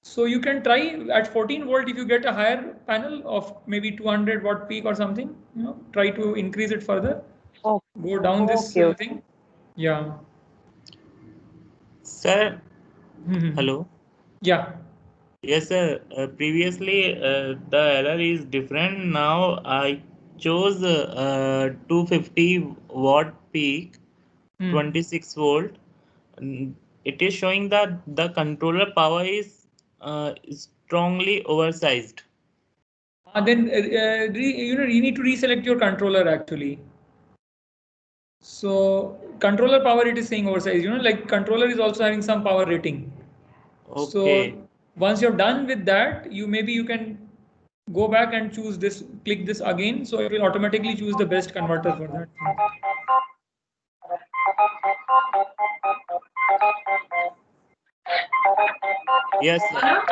So you can try at 14 volt if you get a higher panel of maybe 200 watt peak or something. Try to increase it further. Oh. Go down this thing. Yeah. Sir. Hello. Yeah. Yes, sir. Previously, the error is different. Now I chose 250 watt peak, 26 volt. It is showing that the controller power is strongly oversized. Then you need to reselect your controller actually. So controller power, it is saying oversized. Like controller is also having some power rating. Okay. So once you're done with that, you can go back and choose this, click this again. So it will automatically choose the best converter for that. Yes, sir.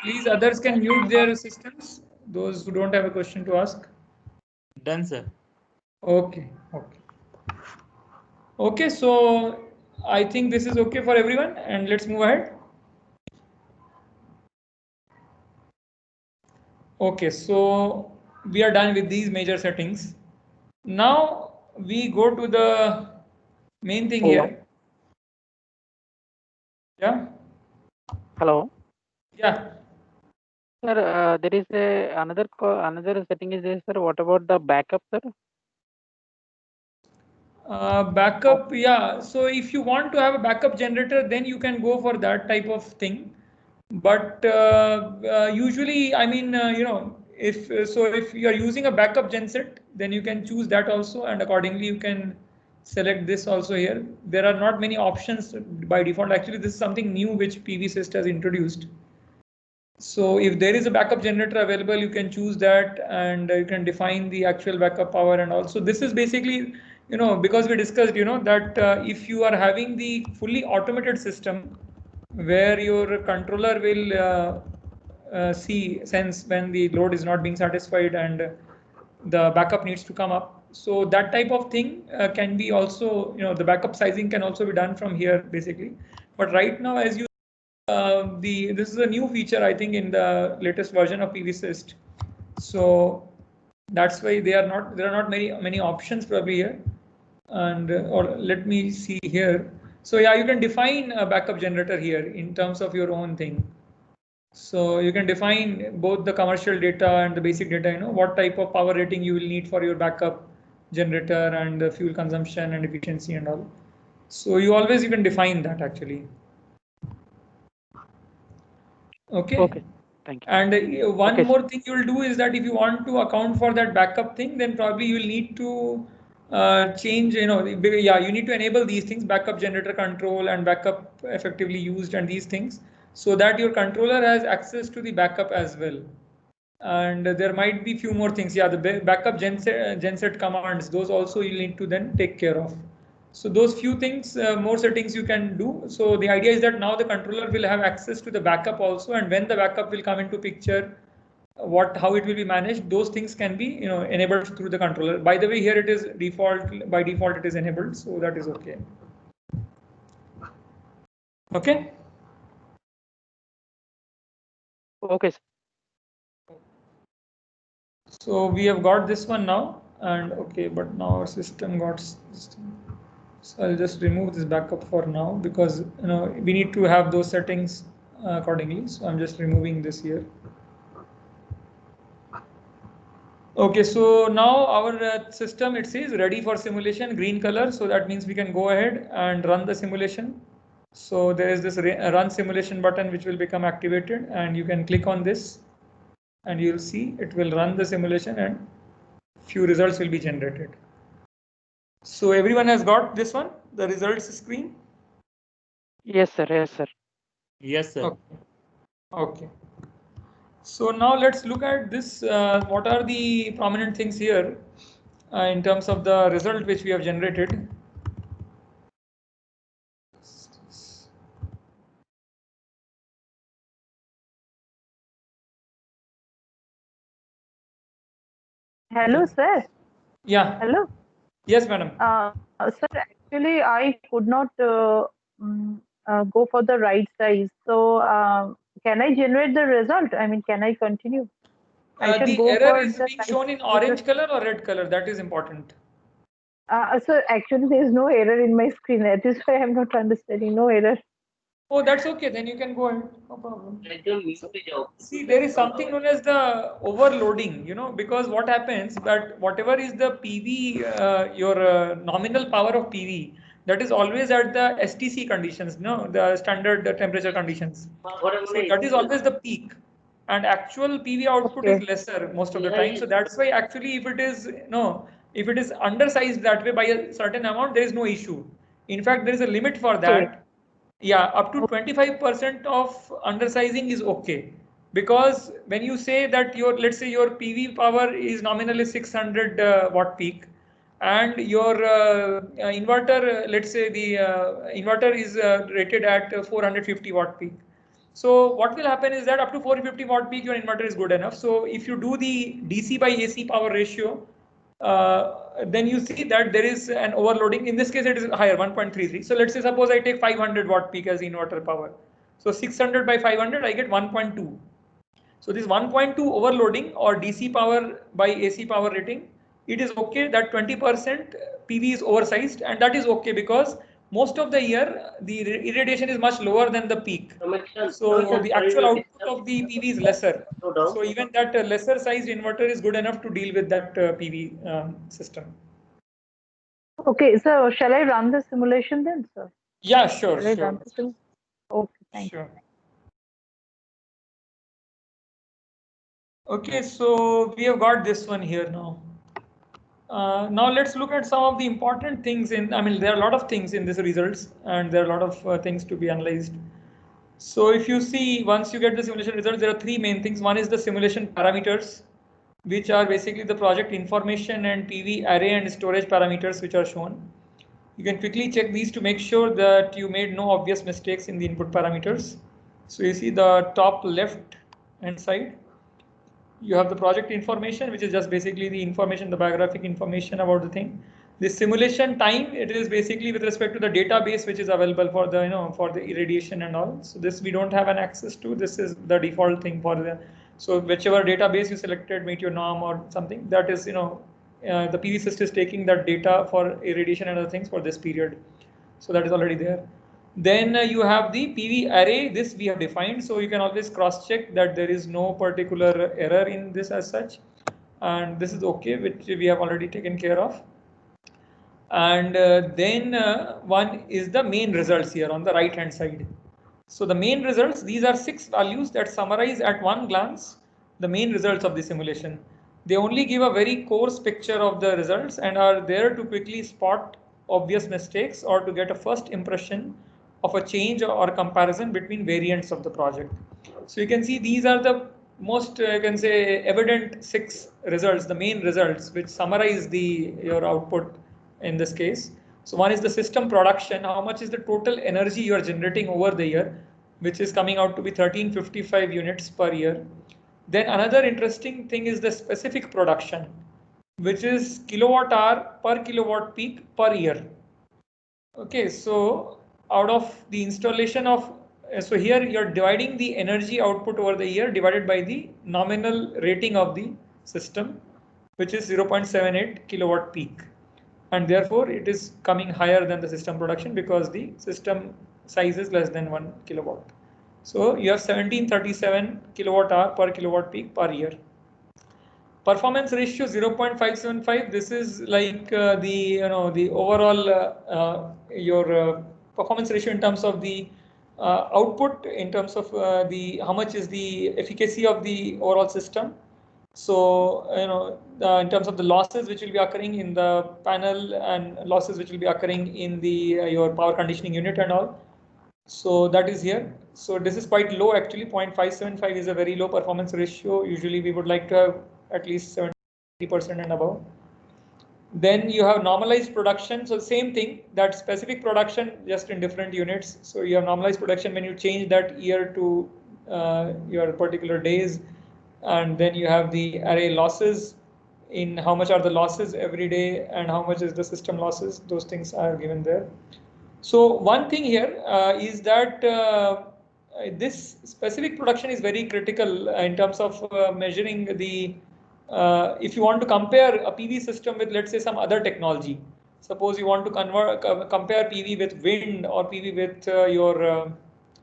Please, others can mute their systems. Those who don't have a question to ask. Done, sir. Okay. Okay, so I think this is okay for everyone, and let's move ahead. Okay, so we are done with these major settings. Now we go to the main thing here. Yeah. Hello. Yeah. Sir, there is another setting is there, sir. What about the backup, sir? Backup, yeah. So if you want to have a backup generator, then you can go for that type of thing. But usually, I mean, if you are using a backup genset, then you can choose that also, and accordingly you can select this also here. There are not many options by default. Actually, this is something new which PVSyst has introduced. So if there is a backup generator available, you can choose that, and you can define the actual backup power. And also this is basically, because we discussed, that if you are having the fully automated system where your controller will sense when the load is not being satisfied and the backup needs to come up. So that type of thing can be also, the backup sizing can also be done from here basically. But right now, as you this is a new feature, I think, in the latest version of PVSyst. So that's why there are not many options probably here. And or let me see here. So yeah, you can define a backup generator here in terms of your own thing. So you can define both the commercial data and the basic data, what type of power rating you will need for your backup generator and the fuel consumption and efficiency and all. So you can define that actually. Okay. Okay. Thank you. And one more thing you'll do is that if you want to account for that backup thing, then probably you'll need to change, you need to enable these things, backup generator control and backup effectively used and these things, so that your controller has access to the backup as well. And there might be few more things. Yeah, the backup genset commands, those also you need to then take care of. So those few things, more settings you can do. So the idea is that now the controller will have access to the backup also, and when the backup will come into picture, how it will be managed, those things can be enabled through the controller. By the way, here it is by default it is enabled, so that is okay. Okay. Okay, sir. So we have got this one now, and okay, but now our system got system. So I'll just remove this backup for now because we need to have those settings accordingly. So I'm just removing this here. Okay, so now our system, it says ready for simulation, green color. So that means we can go ahead and run the simulation. So there is this run simulation button which will become activated, and you can click on this and you'll see it will run the simulation and few results will be generated. So everyone has got this one, the results screen? Yes, sir. Yes, sir. Yes, sir. Okay. So now let's look at this. What are the prominent things here in terms of the result which we have generated? Hello, sir. Yeah. Hello. Yes, madam. Sir, actually, I could not go for the right size. So, can I generate the result? I mean, can I continue? I should The go error for is the being right shown in size. orange color or red color. That is important. So actually, there is no error in my screen. That is why I'm not understanding. No error. Oh, that's okay. Then you can go ahead. No problem. See, there is something known as the overloading, because what happens that whatever is the PV, your nominal power of PV, that is always at the STC conditions, the standard temperature conditions. So that is always the peak, and actual PV output is lesser most of the time. So that's why actually if it is undersized that way by a certain amount, there is no issue. In fact, there is a limit for that. Yeah, up to 25% of undersizing is okay, because when you say that let's say your PV power is nominally 600 watt peak, and your inverter, let's say the inverter is rated at 450 watt peak. So what will happen is that up to 450 watt peak, your inverter is good enough. So if you do the DC by AC power ratio, then you see that there is an overloading. In this case, it is higher, 1.33. So let's say suppose I take 500 watt peak as inverter power. So 600 by 500, I get 1.2. So this 1.2 overloading or DC power by AC power rating, it is okay that 20% PV is oversized, and that is okay because most of the year the irradiation is much lower than the peak. So the actual output of the PV is lesser. So even that lesser sized inverter is good enough to deal with that PV system. Okay, so shall I run the simulation then, sir? Yeah, sure. Shall I run the simulation? Okay, thank you. Okay, so we have got this one here now. Now let's look at some of the important things there are a lot of things in these results, and there are a lot of things to be analyzed. So if you see, once you get the simulation results, there are three main things. One is the simulation parameters, which are basically the project information and PV array and storage parameters which are shown. You can quickly check these to make sure that you made no obvious mistakes in the input parameters. So you see the top left hand side. You have the project information, which is just basically the information, the biographic information about the thing. The simulation time, it is basically with respect to the database which is available for the, for the irradiation and all. So this we don't have an access to. This is the default thing for the, so whichever database you selected, meet your norm or something, that is, the PVSyst is taking that data for irradiation and other things for this period. So that is already there. Then you have the PV array. This we have defined, so you can always cross check that there is no particular error in this as such, and this is okay, which we have already taken care of. And then one is the main results here on the right hand side. So the main results, these are 6 values that summarize at one glance the main results of the simulation. They only give a very coarse picture of the results and are there to quickly spot obvious mistakes or to get a first impression of a change or comparison between variants of the project. So you can see these are the most, you can say, evident 6 results, the main results, which summarize your output in this case. So one is the system production, how much is the total energy you are generating over the year, which is coming out to be 1355 units per year. Then another interesting thing is the specific production, which is kilowatt hour per kilowatt peak per year. Okay, so out of the installation of, so here you're dividing the energy output over the year divided by the nominal rating of the system, which is 0.78 kilowatt peak. And therefore it is coming higher than the system production because the system size is less than 1 kilowatt. So you have 1737 kilowatt hour per kilowatt peak per year. Performance ratio 0.575. This is like the overall your performance ratio in terms of the output, in terms of the how much is the efficacy of the overall system. So in terms of the losses which will be occurring in the panel and losses which will be occurring in the your power conditioning unit and all. So that is here. So this is quite low actually. 0.575 is a very low performance ratio. Usually we would like to have at least 70% and above. Then you have normalized production. So same thing, that specific production just in different units. So you have normalized production when you change that year to your particular days. And then you have the array losses, in how much are the losses every day and how much is the system losses. Those things are given there. So one thing here is that this specific production is very critical in terms of measuring the, if you want to compare a PV system with, let's say, some other technology. Suppose you want to compare PV with wind or PV with your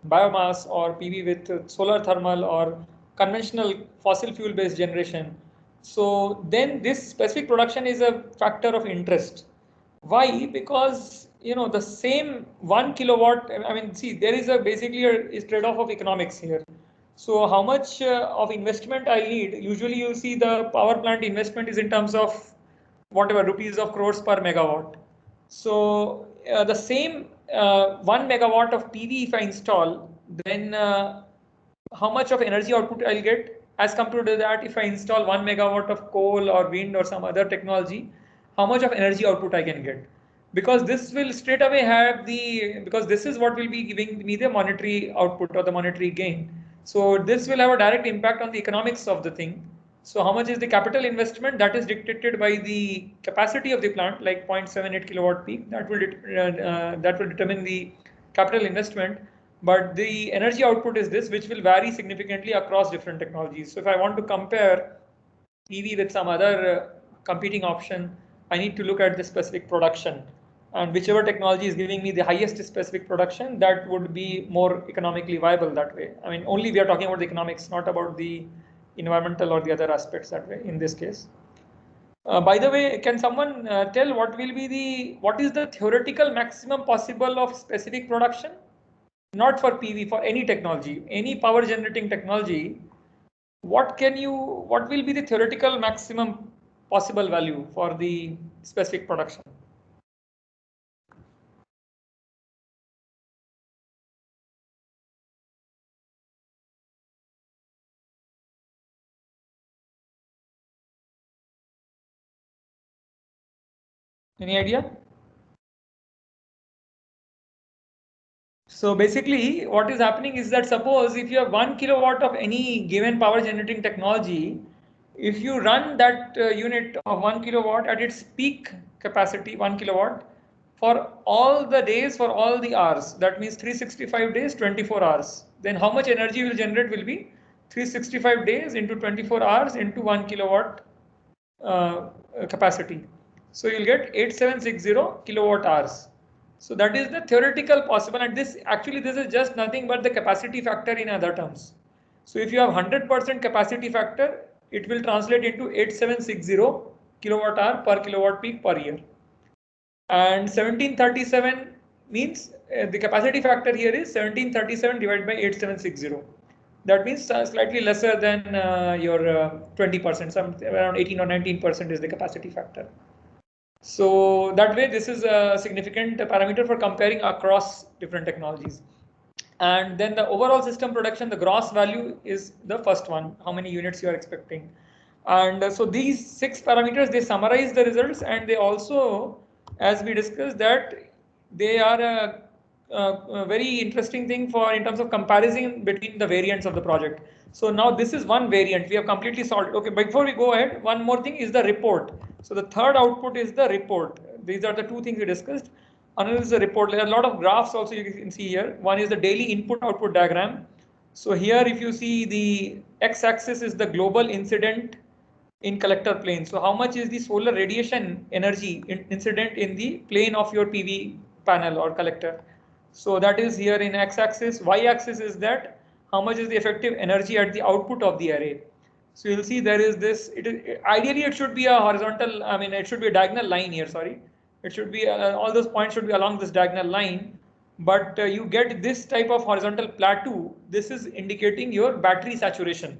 biomass or PV with solar thermal or conventional fossil fuel based generation. So then this specific production is a factor of interest. Why? Because the same 1 kilowatt, I mean, see, there is basically a trade-off of economics here. So how much of investment I need? Usually you see the power plant investment is in terms of whatever rupees of crores per megawatt. So the same 1 megawatt of PV if I install, then how much of energy output I'll get as compared to that if I install 1 megawatt of coal or wind or some other technology, how much of energy output I can get. Because this will straight away have because this is what will be giving me the monetary output or the monetary gain. So this will have a direct impact on the economics of the thing. So how much is the capital investment? That is dictated by the capacity of the plant, like 0.78 kilowatt peak. That will determine the capital investment. But the energy output is this, which will vary significantly across different technologies. So if I want to compare PV with some other competing option, I need to look at the specific production. And whichever technology is giving me the highest specific production, that would be more economically viable that way. I mean, only we are talking about the economics, not about the environmental or the other aspects that way in this case. By the way, can someone tell what is the theoretical maximum possible of specific production? Not for PV, for any technology, any power generating technology, what will be the theoretical maximum possible value for the specific production? Any idea? So basically what is happening is that suppose if you have 1 kilowatt of any given power generating technology, If you run that unit of 1 kilowatt at its peak capacity, 1 kilowatt, for all the days, for all the hours, that means 365 days, 24 hours, then how much energy will generate will be 365 days into 24 hours into 1 kilowatt capacity. So you'll get 8760 kilowatt hours. So that is the theoretical possible, and this is just nothing but the capacity factor in other terms. So if you have 100% capacity factor, it will translate into 8760 kilowatt hour per kilowatt peak per year. And 1737 means the capacity factor here is 1737 divided by 8760. That means slightly lesser than your 20%, some around 18 or 19% is the capacity factor. So that way, this is a significant parameter for comparing across different technologies. And then the overall system production, the gross value is the first one, how many units you are expecting. And so these 6 parameters, they summarize the results, and they also, as we discussed, that they are a very interesting thing for in terms of comparison between the variants of the project. So now this is one variant we have completely solved. Okay, before we go ahead, one more thing is the report. So the third output is the report. These are the 2 things we discussed. Another is the report. There are a lot of graphs also you can see here. One is the daily input output diagram. So here, if you see, the x-axis is the global incident in collector plane. So how much is the solar radiation energy incident in the plane of your PV panel or collector? So that is here in x-axis. Y-axis is that how much is the effective energy at the output of the array. So you'll see there is this. Ideally it should be a horizontal. I mean, it should be a diagonal line here. Sorry, it should be all those points should be along this diagonal line. But you get this type of horizontal plateau. This is indicating your battery saturation.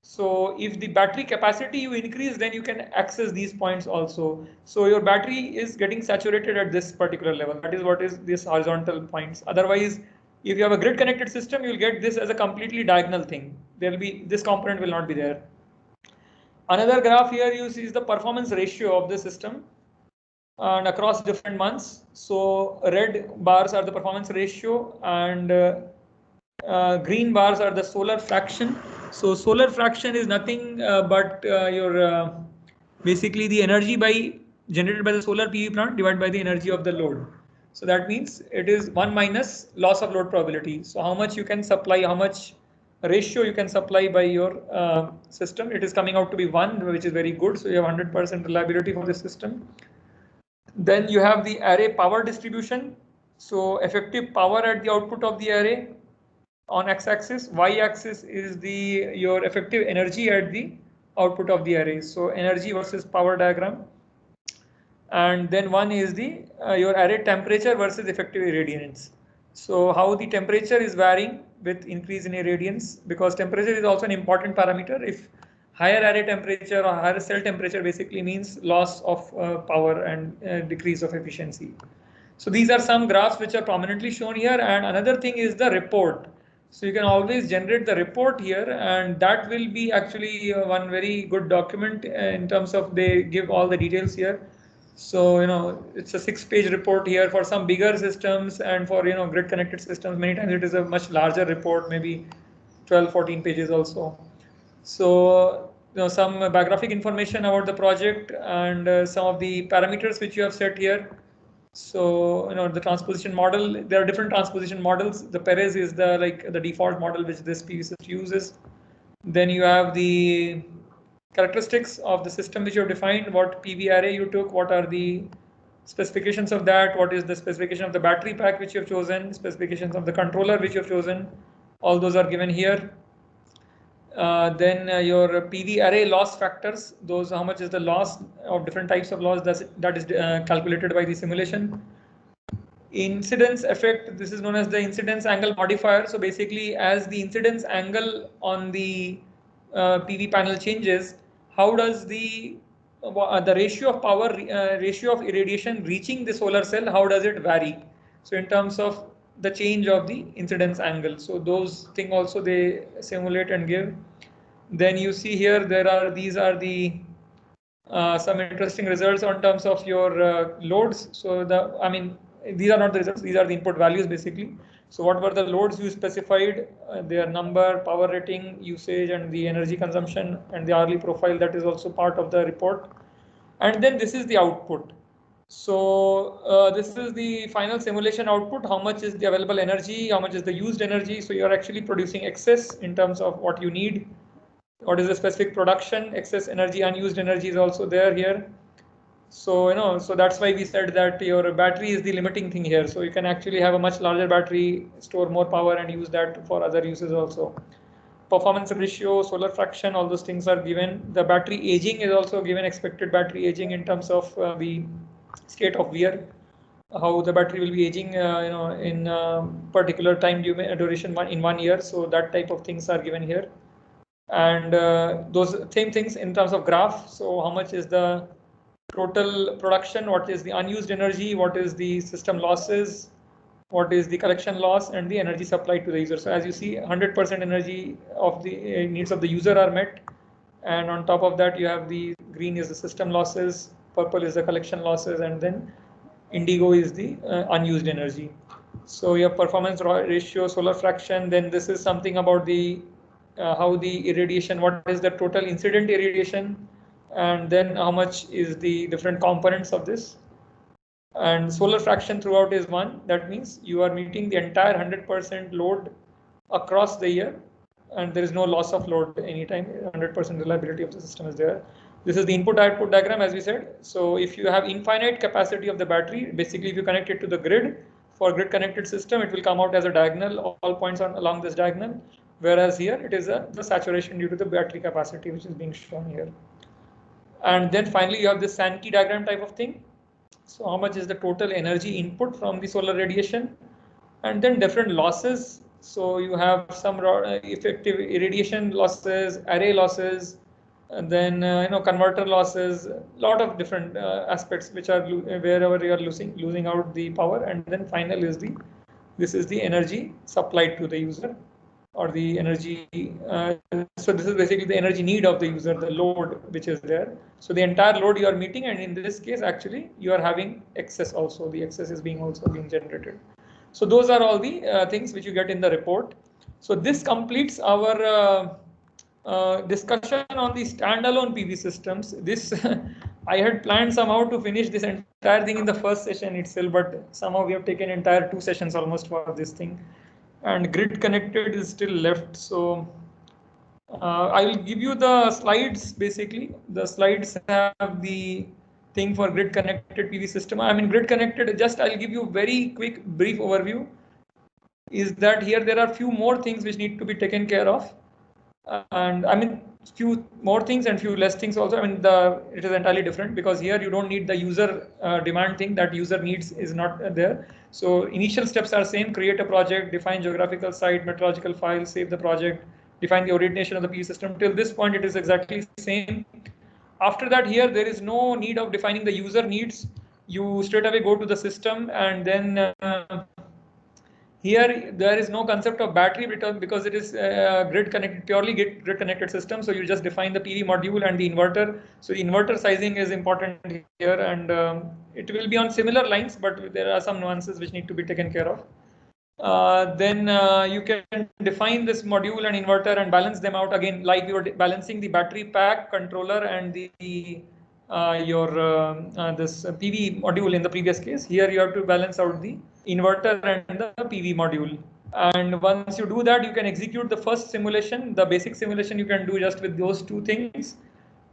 So if the battery capacity you increase, then you can access these points also. So your battery is getting saturated at this particular level. That is what is this horizontal points. Otherwise, if you have a grid connected system, you'll get this as a completely diagonal thing. There will be this component will not be there. Another graph here you see is the performance ratio of the system and across different months. So red bars are the performance ratio, and green bars are the solar fraction. So solar fraction is nothing but your basically the energy generated by the solar PV plant divided by the energy of the load. So that means it is 1 minus loss of load probability. So how much you can supply, how much ratio you can supply by your system. It is coming out to be 1, which is very good. So you have 100% reliability for the system. Then you have the array power distribution. So effective power at the output of the array on x-axis. Y-axis is your effective energy at the output of the array. So energy versus power diagram. And then one is the your array temperature versus effective irradiance. So how the temperature is varying with increase in irradiance, because temperature is also an important parameter. If higher array temperature or higher cell temperature basically means loss of power and decrease of efficiency. So these are some graphs which are prominently shown here. And another thing is the report. So you can always generate the report here, and that will be actually one very good document in terms of they give all the details here. So, it's a 6-page report here for some bigger systems, and for, grid connected systems, many times it is a much larger report, maybe 12, 14 pages also. So, some biographic information about the project and some of the parameters which you have set here. So, the transposition model, there are different transposition models. The Perez is the default model which this PVSyst uses. Then you have the characteristics of the system which you have defined, what PV array you took, what are the specifications of that, what is the specification of the battery pack which you have chosen, specifications of the controller which you have chosen, all those are given here. Then your PV array loss factors, those how much is the loss of different types of loss that is calculated by the simulation. Incidence effect, this is known as the incidence angle modifier. So basically, as the incidence angle on the PV panel changes, how does the ratio of power, ratio of irradiation reaching the solar cell, how does it vary? So in terms of the change of the incidence angle, so those things also they simulate and give. Then you see here these are the some interesting results on terms of your loads. So these are not the results, these are the input values basically. So what were the loads you specified, their number, power rating, usage, and the energy consumption, and the hourly profile, that is also part of the report. And then this is the output. So this is the final simulation output. How much is the available energy? How much is the used energy? So you are actually producing excess in terms of what you need. What is the specific production? Excess energy, unused energy is also there here. So, so that's why we said that your battery is the limiting thing here. So you can actually have a much larger battery, store more power, and use that for other uses also. Performance ratio, solar fraction, all those things are given. The battery aging is also given, expected battery aging in terms of the state of wear, how the battery will be aging, in particular time duration in 1 year. So that type of things are given here. And those same things in terms of graph. So how much is the total production, what is the unused energy, what is the system losses, what is the collection loss, and the energy supplied to the user. So as you see, 100% energy of the needs of the user are met. And on top of that, you have the green is the system losses, purple is the collection losses, and then indigo is the unused energy. So your performance ratio, solar fraction, then this is something about the how the irradiation, what is the total incident irradiation, and then how much is the different components of this. And solar fraction throughout is 1. That means you are meeting the entire 100% load across the year, and there is no loss of load anytime. 100% reliability of the system is there. This is the input-output diagram, as we said. So if you have infinite capacity of the battery, basically if you connect it to the grid, for grid connected system, it will come out as a diagonal, all points on along this diagonal. Whereas here it is the saturation due to the battery capacity, which is being shown here. And then finally you have this Sankey diagram type of thing. So how much is the total energy input from the solar radiation, and then different losses. So you have some effective irradiation losses, array losses, and then converter losses, lot of different aspects which are wherever you are losing out the power. And then final is this is the energy supplied to the user, or the energy. So this is basically the energy need of the user, the load which is there. So the entire load you are meeting, and in this case actually you are having excess also. The excess is also being generated. So those are all the things which you get in the report. So this completes our discussion on the standalone PV systems. This I had planned somehow to finish this entire thing in the first session itself, but somehow we have taken entire 2 sessions almost for this thing. And grid connected is still left. So I will give you the slides. Basically, the slides have the thing for grid connected PV system. I mean, grid connected, just I'll give you very quick brief overview, is that here there are few more things which need to be taken care of. And I mean, few more things and few less things also. I mean, it is entirely different, because here you don't need the user demand thing, that user needs is not there. So initial steps are same: create a project, define geographical site, meteorological file, save the project, define the orientation of the PV system. Till this point, it is exactly same. After that, here there is no need of defining the user needs. You straight away go to the system, and then here there is no concept of battery because it is grid connected, purely grid connected system. So you just define the PV module and the inverter. So the inverter sizing is important here, and it will be on similar lines, but there are some nuances which need to be taken care of. Then you can define this module and inverter and balance them out again, like you are balancing the battery pack, controller, and the this PV module in the previous case. Here you have to balance out the inverter and the PV module. And once you do that, you can execute the first simulation. The basic simulation you can do just with those 2 things.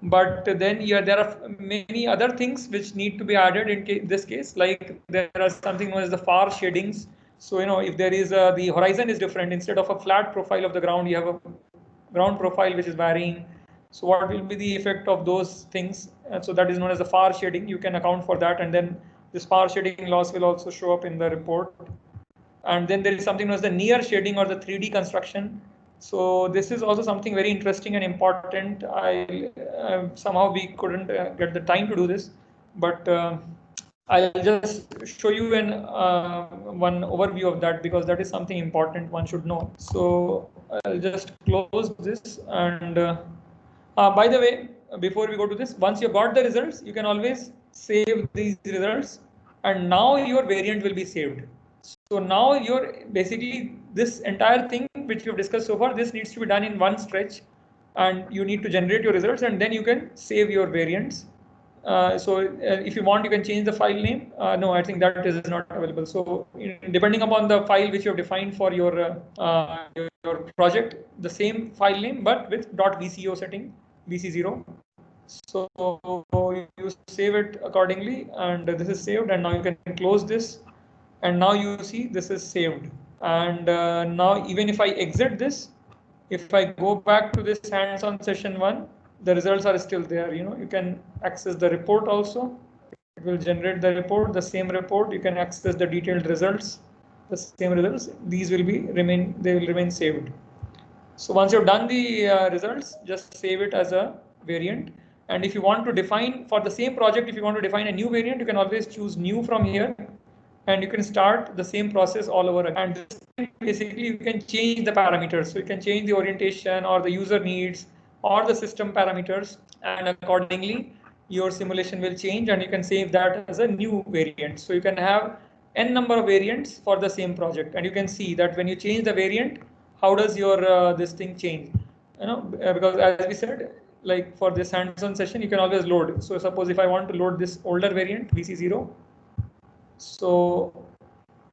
But then there are many other things which need to be added in this case, like there are something known as the far shadings. So if there is the horizon is different, instead of a flat profile of the ground, you have a ground profile which is varying. So what will be the effect of those things? So that is known as the far shading. You can account for that, and then this far shading loss will also show up in the report. And then there is something known as the near shading, or the 3D construction. So this is also something very interesting and important. Somehow we couldn't get the time to do this, but I'll just show you one overview of that, because that is something important one should know. So I'll just close this. And by the way, before we go to this, once you got the results, you can always save these results, and now your variant will be saved. So now you're basically this entire thing which we've discussed so far, this needs to be done in one stretch, and you need to generate your results, and then you can save your variants. If you want, you can change the file name. No, I think that is not available. So depending upon the file which you have defined for your project, the same file name but with .vco setting, vc0. So you save it accordingly, and this is saved, and now you can close this, and now you see this is saved. And now even if I exit this, if I go back to this hands-on session 1, the results are still there. You can access the report also. It will generate the report, the same report. You can access the detailed results, the same results. These will remain saved. So once you've done the results, just save it as a variant. And if you want to define for the same project, if you want to define a new variant, you can always choose new from here, and you can start the same process all over again. And this basically you can change the parameters. So you can change the orientation or the user needs or the system parameters, and accordingly your simulation will change, and you can save that as a new variant. So you can have n number of variants for the same project, and you can see that when you change the variant, how does your this thing change? Because as we said, like for this hands-on session, you can always load. So suppose if I want to load this older variant VC0, so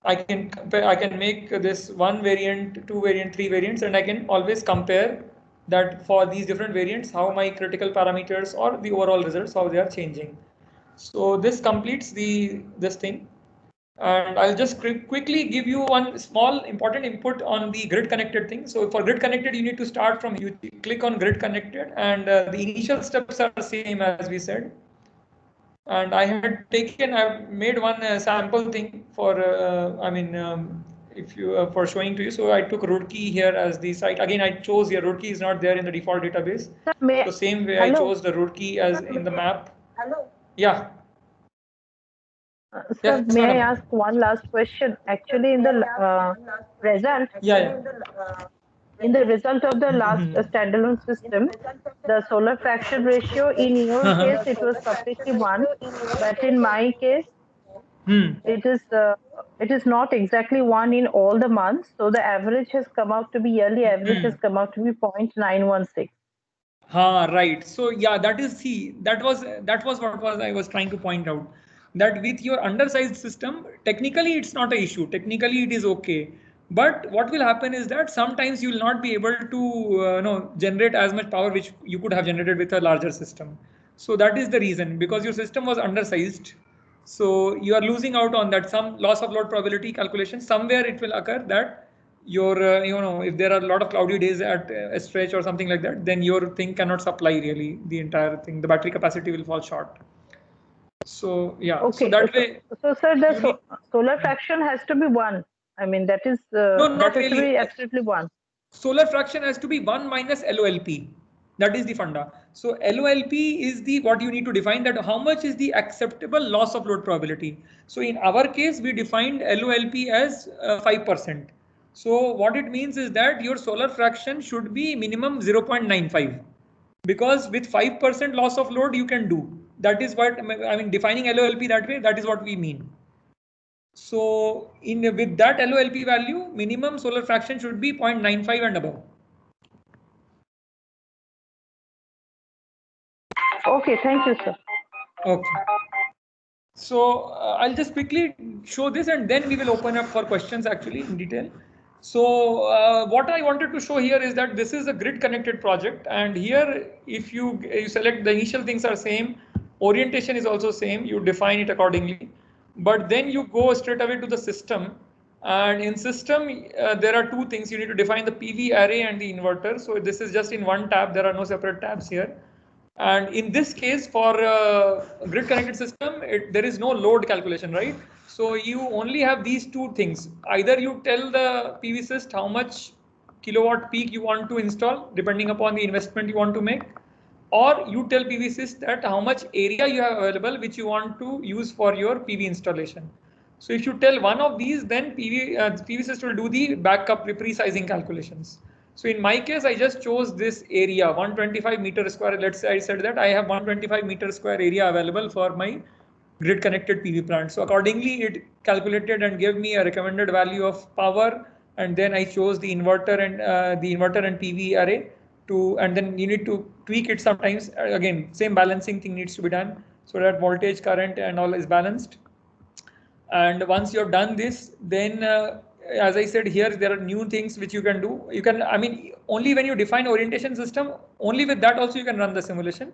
I can make this 1 variant, 2 variant, 3 variants, and I can always compare that for these different variants, how my critical parameters or the overall results, how they are changing. So this completes this thing. And I'll just quickly give you one small important input on the grid connected thing. So for grid connected, you need to start from, you click on grid connected, and the initial steps are the same as we said. And I've made one sample thing for, for showing to you. So I took Roorkee here as the site. Again, I chose here, Roorkee is not there in the default database. So same way I chose the Roorkee as in the map. Hello. Yeah. Sir, yes, may I ask one last question? Actually, in the result, in the result of the last standalone system, the solar fraction ratio in your case it was completely 1, but in my case, it is not exactly 1 in all the months. So the average has come out to be yearly average has come out to be 0.916. Right. So yeah, that was what I was trying to point out, that with your undersized system, technically it's not an issue. Technically it is okay. But what will happen is that sometimes you will not be able to generate as much power which you could have generated with a larger system. So that is the reason, because your system was undersized. So you are losing out on that, some loss of load probability calculation. Somewhere it will occur that your if there are a lot of cloudy days at a stretch or something like that, then your thing cannot supply really the entire thing. The battery capacity will fall short. So yeah, okay. So that way. So sir, the solar fraction has to be 1. I mean, that is no, not that really. To be absolutely 1. Solar fraction has to be 1 minus LOLP. That is the funda. So LOLP is the what you need to define, that how much is the acceptable loss of load probability. So in our case, we defined LOLP as 5%. So what it means is that your solar fraction should be minimum 0.95, because with 5% loss of load you can do. That is what I mean, defining LOLP that way, that is what we mean. So with that LOLP value, minimum solar fraction should be 0.95 and above. Okay, thank you, sir. Okay. So I'll just quickly show this, and then we will open up for questions actually in detail. So what I wanted to show here is that this is a grid connected project, and here if you select, the initial things are same, orientation is also same, you define it accordingly, but then you go straight away to the system, and in system there are 2 things. You need to define the PV array and the inverter. So this is just in one tab, there are no separate tabs here. And in this case, for grid connected system, there is no load calculation, right? So you only have these 2 things. Either you tell the PVSyst how much kilowatt peak you want to install, depending upon the investment you want to make, or you tell PVSyst that how much area you have available which you want to use for your PV installation. So if you tell one of these, then PVSyst will do the backup resizing calculations. So in my case, I just chose this area, 125 meter square. Let's say I said that I have 125 meter square area available for my grid connected PV plant. So accordingly, it calculated and gave me a recommended value of power, and then I chose the inverter and PV array to, and then you need to tweak it sometimes. Again, same balancing thing needs to be done so that voltage, current, and all is balanced. And once you have done this, then as I said here, there are new things which you can do. You can, I mean, only when you define orientation system, only with that also you can run the simulation.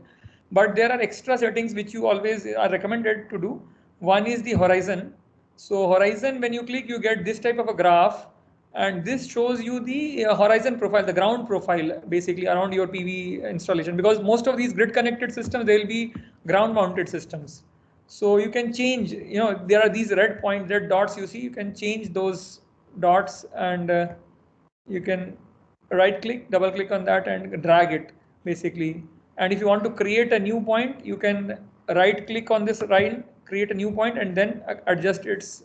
But there are extra settings which you always are recommended to do. One is the horizon. So horizon, when you click, you get this type of a graph, and this shows you the horizon profile, the ground profile, basically around your PV installation, because most of these grid connected systems, they will be ground mounted systems. So you can change, there are these red dots you see, you can change those dots, and you can right click, double click on that and drag it basically. And if you want to create a new point, you can right click on this line, create a new point, and then adjust its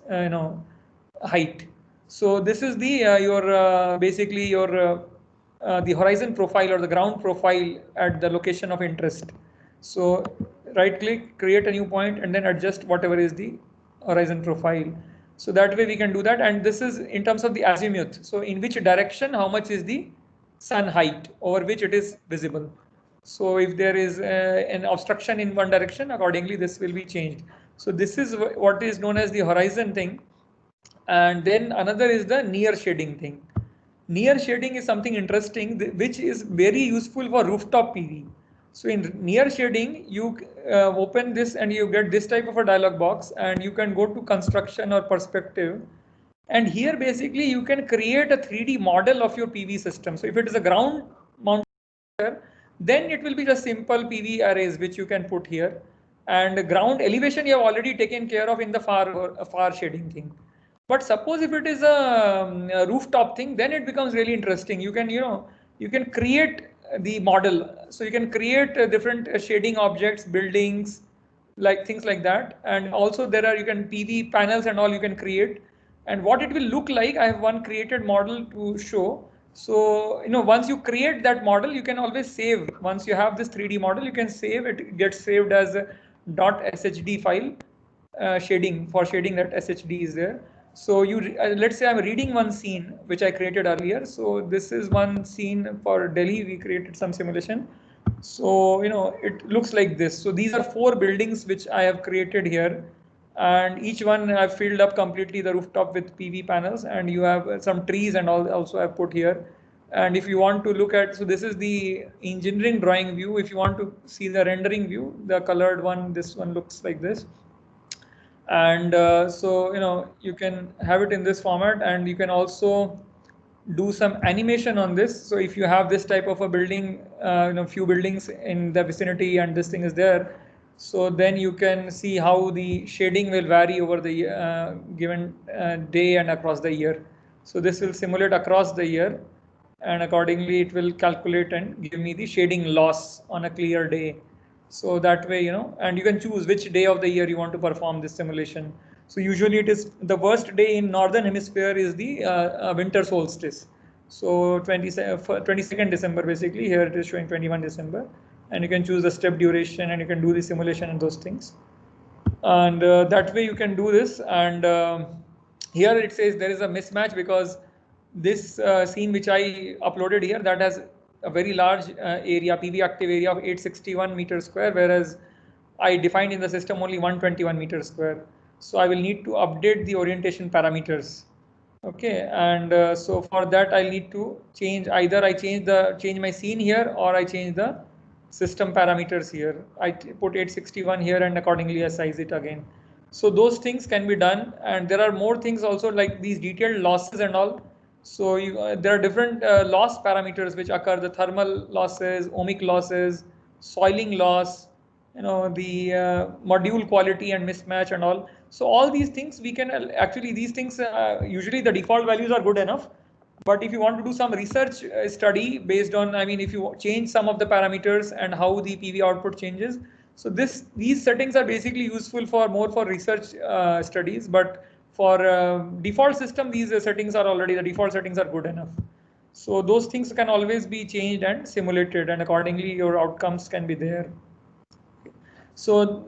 height. So this is the your basically your the horizon profile or the ground profile at the location of interest. So right click, create a new point, and then adjust whatever is the horizon profile. So that way we can do that. And this is in terms of the azimuth. So in which direction, how much is the sun height over which it is visible. So if there is an obstruction in one direction, accordingly this will be changed. So this is what is known as the horizon thing. And then another is the near shading thing. Near shading is something interesting which is very useful for rooftop PV. So in near shading, you open this and you get this type of a dialog box, and you can go to construction or perspective. And here basically you can create a 3D model of your PV system. So if it is a ground mounted, then it will be just simple PV arrays which you can put here. And ground elevation you have already taken care of in the far shading thing. But suppose if it is a rooftop thing, then it becomes really interesting. You can, you can create the model. So you can create different shading objects, buildings, like things like that. And also there are, you can PV panels and all you can create. And what it will look like, I have one created model to show. So, once you create that model, you can always save. Once you have this 3D model, you can save it. It gets saved as a .shd file. Shading, for shading, that SHD is there. So you let's say I'm reading one scene which I created earlier. So this is one scene for Delhi. We created some simulation. So it looks like this. So these are 4 buildings which I have created here, and each one I've filled up completely the rooftop with PV panels, and you have some trees and all also I've put here. And if you want to look at, so this is the engineering drawing view. If you want to see the rendering view, the colored one, this one looks like this. And so you can have it in this format, and you can also do some animation on this. So if you have this type of a building, few buildings in the vicinity, and this thing is there, so then you can see how the shading will vary over the given day and across the year. So this will simulate across the year, and accordingly it will calculate and give me the shading loss on a clear day. So that way, and you can choose which day of the year you want to perform this simulation. So usually it is the worst day in northern hemisphere is the winter solstice. So 22nd December, basically here it is showing 21 December, and you can choose the step duration, and you can do the simulation and those things. And that way you can do this. And here it says there is a mismatch, because this scene which I uploaded here, that has a very large area, PV active area of 861 meters square, whereas I defined in the system only 121 meters square. So I will need to update the orientation parameters. Okay, and so for that I need to change, either I change my scene here, or I change the system parameters here. I put 861 here, and accordingly I size it again. So those things can be done, and there are more things also, like these detailed losses and all. So there are different loss parameters which occur: the thermal losses, ohmic losses, soiling loss, the module quality and mismatch and all. So all these things we can actually, these things usually the default values are good enough. But if you want to do some research study based on, I mean, if you change some of the parameters and how the PV output changes, so these settings are basically useful for more for research studies. But for default system, these settings are already, the default settings are good enough. So those things can always be changed and simulated, and accordingly your outcomes can be there. So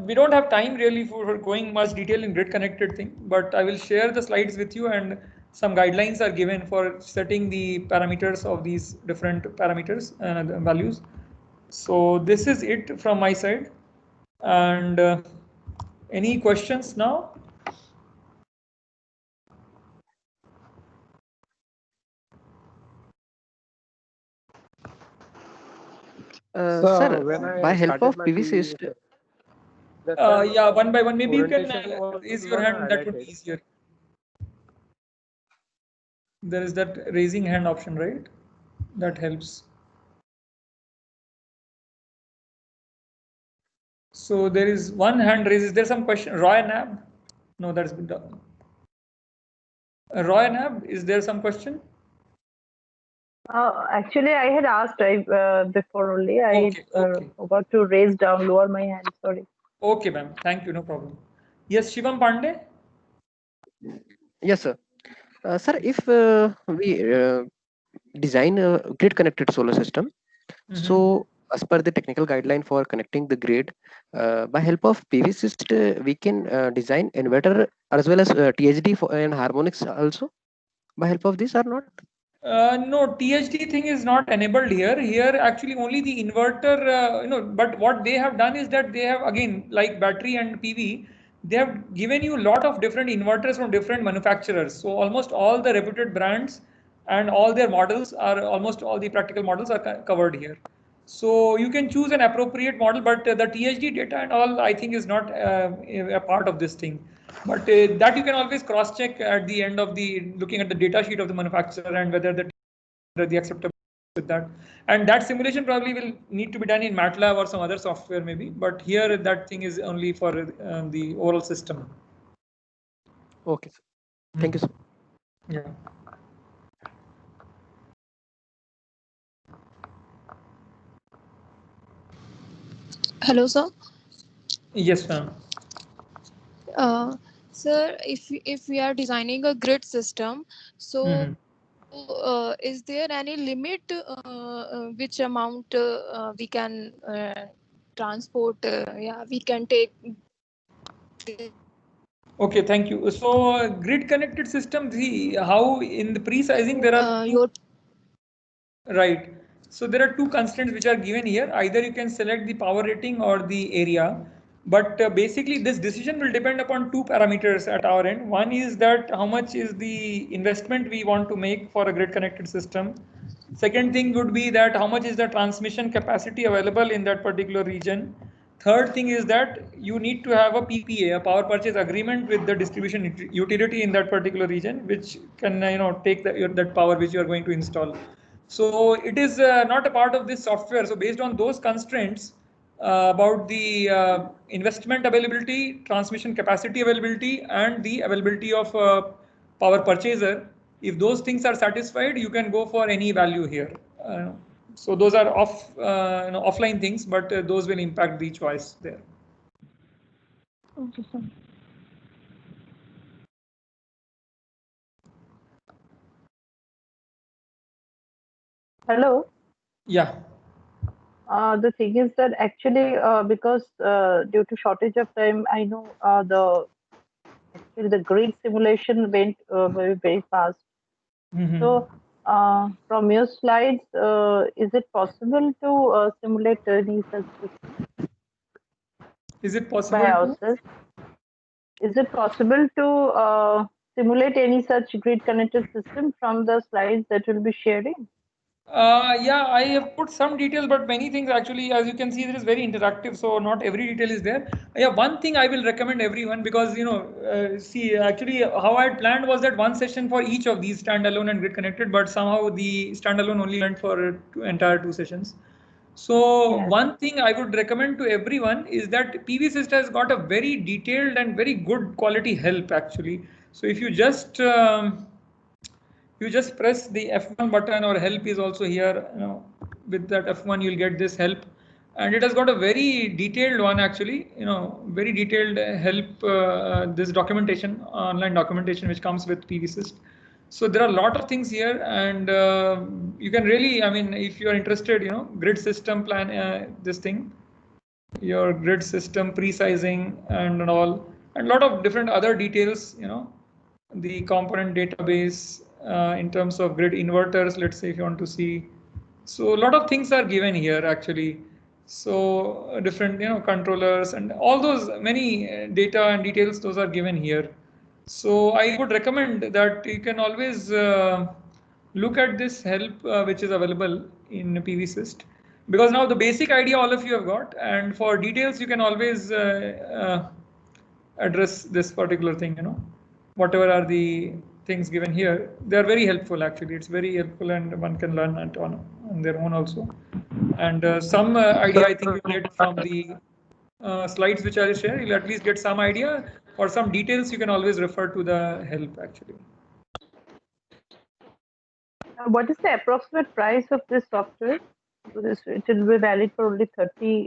we don't have time really for going much detail in grid connected thing, but I will share the slides with you, and some guidelines are given for setting the parameters of these different parameters and values. So this is it from my side. And any questions now? Sir, by help of PVSyst, Yeah, one by one. Maybe you can raise your hand. That would be easier. There is that raising hand option, right? That helps. So there is one hand raised. Is there some question? Roy Nab? No, that's been done. Roy Nab, is there some question? Actually, I had asked before only. I Okay. forgot to raise down, lower my hand. Sorry. Okay, ma'am. Thank you. No problem. Yes, Shivam Pandey? yes, sir. Sir, if we design a grid connected solar system, so as per the technical guideline for connecting the grid, by help of PVSyst, we can design inverter as well as THD and harmonics also by help of this or not? No, THD thing is not enabled here. Here, actually, only the inverter, but what they have done is that they have, again, like battery and PV, they have given you a lot of different inverters from different manufacturers. So almost all the reputed brands and all their models are, almost all the practical models are covered here. So you can choose an appropriate model, but the THD data and all, I think, is not a part of this thing. But that you can always cross check at the end of the looking at the data sheet of the manufacturer and whether the acceptable with that. And that simulation probably will need to be done in MATLAB or some other software maybe. But here that thing is only for the overall system. Okay, sir. Thank you, sir. Yeah. Hello, sir. Yes, ma'am. Sir, if we are designing a grid system, so is there any limit which amount we can transport? Yeah, we can take. Okay, thank you. So grid connected system, see how in the pre-sizing there are right. So there are two constraints which are given here. Either you can select the power rating or the area. But basically this decision will depend upon two parameters at our end. One is that how much is the investment we want to make for a grid connected system. Second thing would be that how much is the transmission capacity available in that particular region. Third thing is that you need to have a PPA, a power purchase agreement with the distribution utility in that particular region, which can take that power which you are going to install. So it is not a part of this software. So based on those constraints about the investment availability, transmission capacity availability, and the availability of power purchaser, if those things are satisfied, you can go for any value here. So those are offline things, but those will impact the choice there. Okay, sir. Hello. Yeah. The thing is that actually, because due to shortage of time, I know the grid simulation went very fast. So, from your slides, is it possible to simulate any such system Is it by possible to? ourselves? Is it possible to simulate any such grid connected system from the slides that we'll be sharing? Yeah, I have put some details, but many things actually, as you can see, there is very interactive. So not every detail is there. Yeah, one thing I will recommend everyone, because see, actually, how I had planned was that one session for each of these, standalone and grid connected, but somehow the standalone only went for entire 2 sessions. So Yes. one thing I would recommend to everyone is that PVSyst has got a very detailed and very good quality help actually. So if you just press the F1 button, or help is also here, with that F1 you'll get this help, and it has got a very detailed one actually, very detailed help, this documentation, online documentation which comes with PVSyst. So there are a lot of things here, and you can really, I mean, if you are interested, grid system plan, this thing, your grid system pre-sizing and all, and a lot of different other details, the component database in terms of grid inverters, let's say if you want to see. So a lot of things are given here actually. So different, controllers and all those many data and details, those are given here. So I would recommend that you can always look at this help which is available in PVSyst, because now the basic idea all of you have got, and for details you can always address this particular thing, whatever are the things given here, they are very helpful actually. It's very helpful and one can learn it on their own also. And some idea I think you get from the slides which I'll share, you'll at least get some idea. For some details you can always refer to the help actually. What is the approximate price of this software? So it will be valid for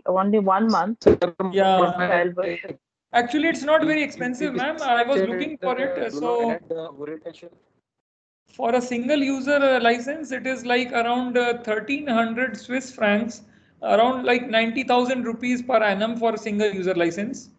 only 1 month. Yeah. Trial version. Actually, it's not very expensive, ma'am. I was looking for it. So for a single user license, it is like around 1300 Swiss francs, around like 90,000 rupees per annum for a single user license.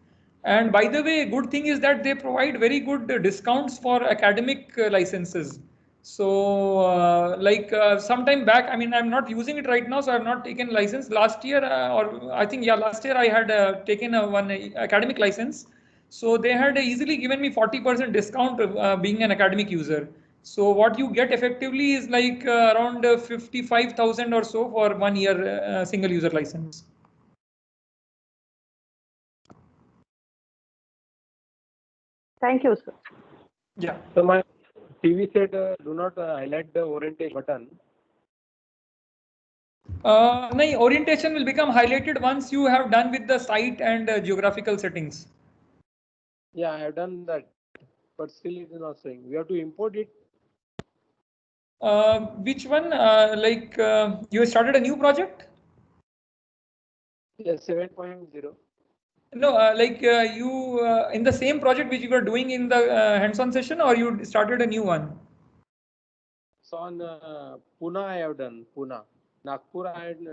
And by the way, good thing is that they provide very good discounts for academic licenses. So like sometime back, I mean, I'm not using it right now, so I've not taken license. Last year, or I think, yeah, last year I had taken one academic license. So they had easily given me 40% discount being an academic user. So what you get effectively is like around 55,000 or so for 1 year single user license. Thank you, sir. Yeah. So my TV said do not highlight the orientation button. No, orientation will become highlighted once you have done with the site and geographical settings. Yeah, I have done that, but still it is not showing. We have to import it. Which one? You started a new project? Yes, 7.0. No, you in the same project which you were doing in the hands-on session, or you started a new one? So on Pune I have done Pune. Nagpur and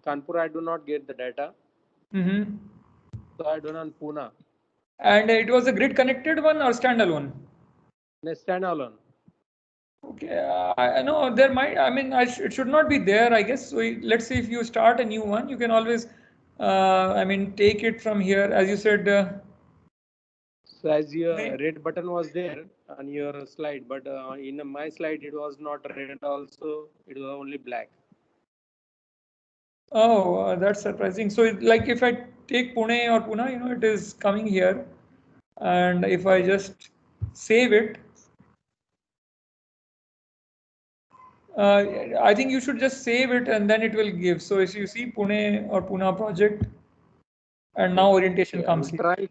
Kanpur I do not get the data. Mm-hmm. So I done on Pune. And it was a grid connected one or standalone? Standalone. Okay, I know there might, I mean, it should not be there, I guess. So let's say if you start a new one, you can always, I mean, take it from here, as you said. So as your red button was there on your slide, but in my slide it was not red also, it was only black. Oh, that's surprising. So like if I take Pune or Pune, it is coming here. And if I just save it, I think you should just save it and then it will give. So if you see Pune or Pune project, and now orientation comes here. Try it.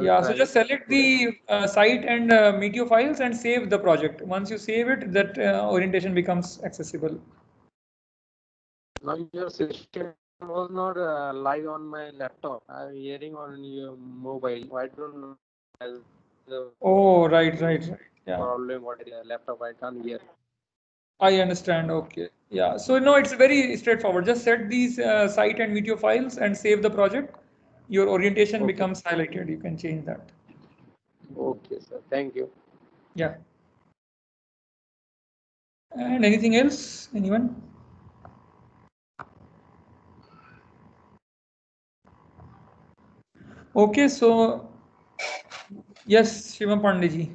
Yeah, so just select the site and Meteor files and save the project. Once you save it, that orientation becomes accessible. Now your session was not live on my laptop. I'm hearing on your mobile. I don't know. Oh, right. Yeah. Problem what is laptop? I can't hear. I understand. Okay. Yeah. So no, it's very straightforward. Just set these site and Meteor files and save the project. Your orientation becomes highlighted. You can change that. Okay, sir. Thank you. Yeah. And anything else? Anyone? Okay. So yes, Shivam Pandey.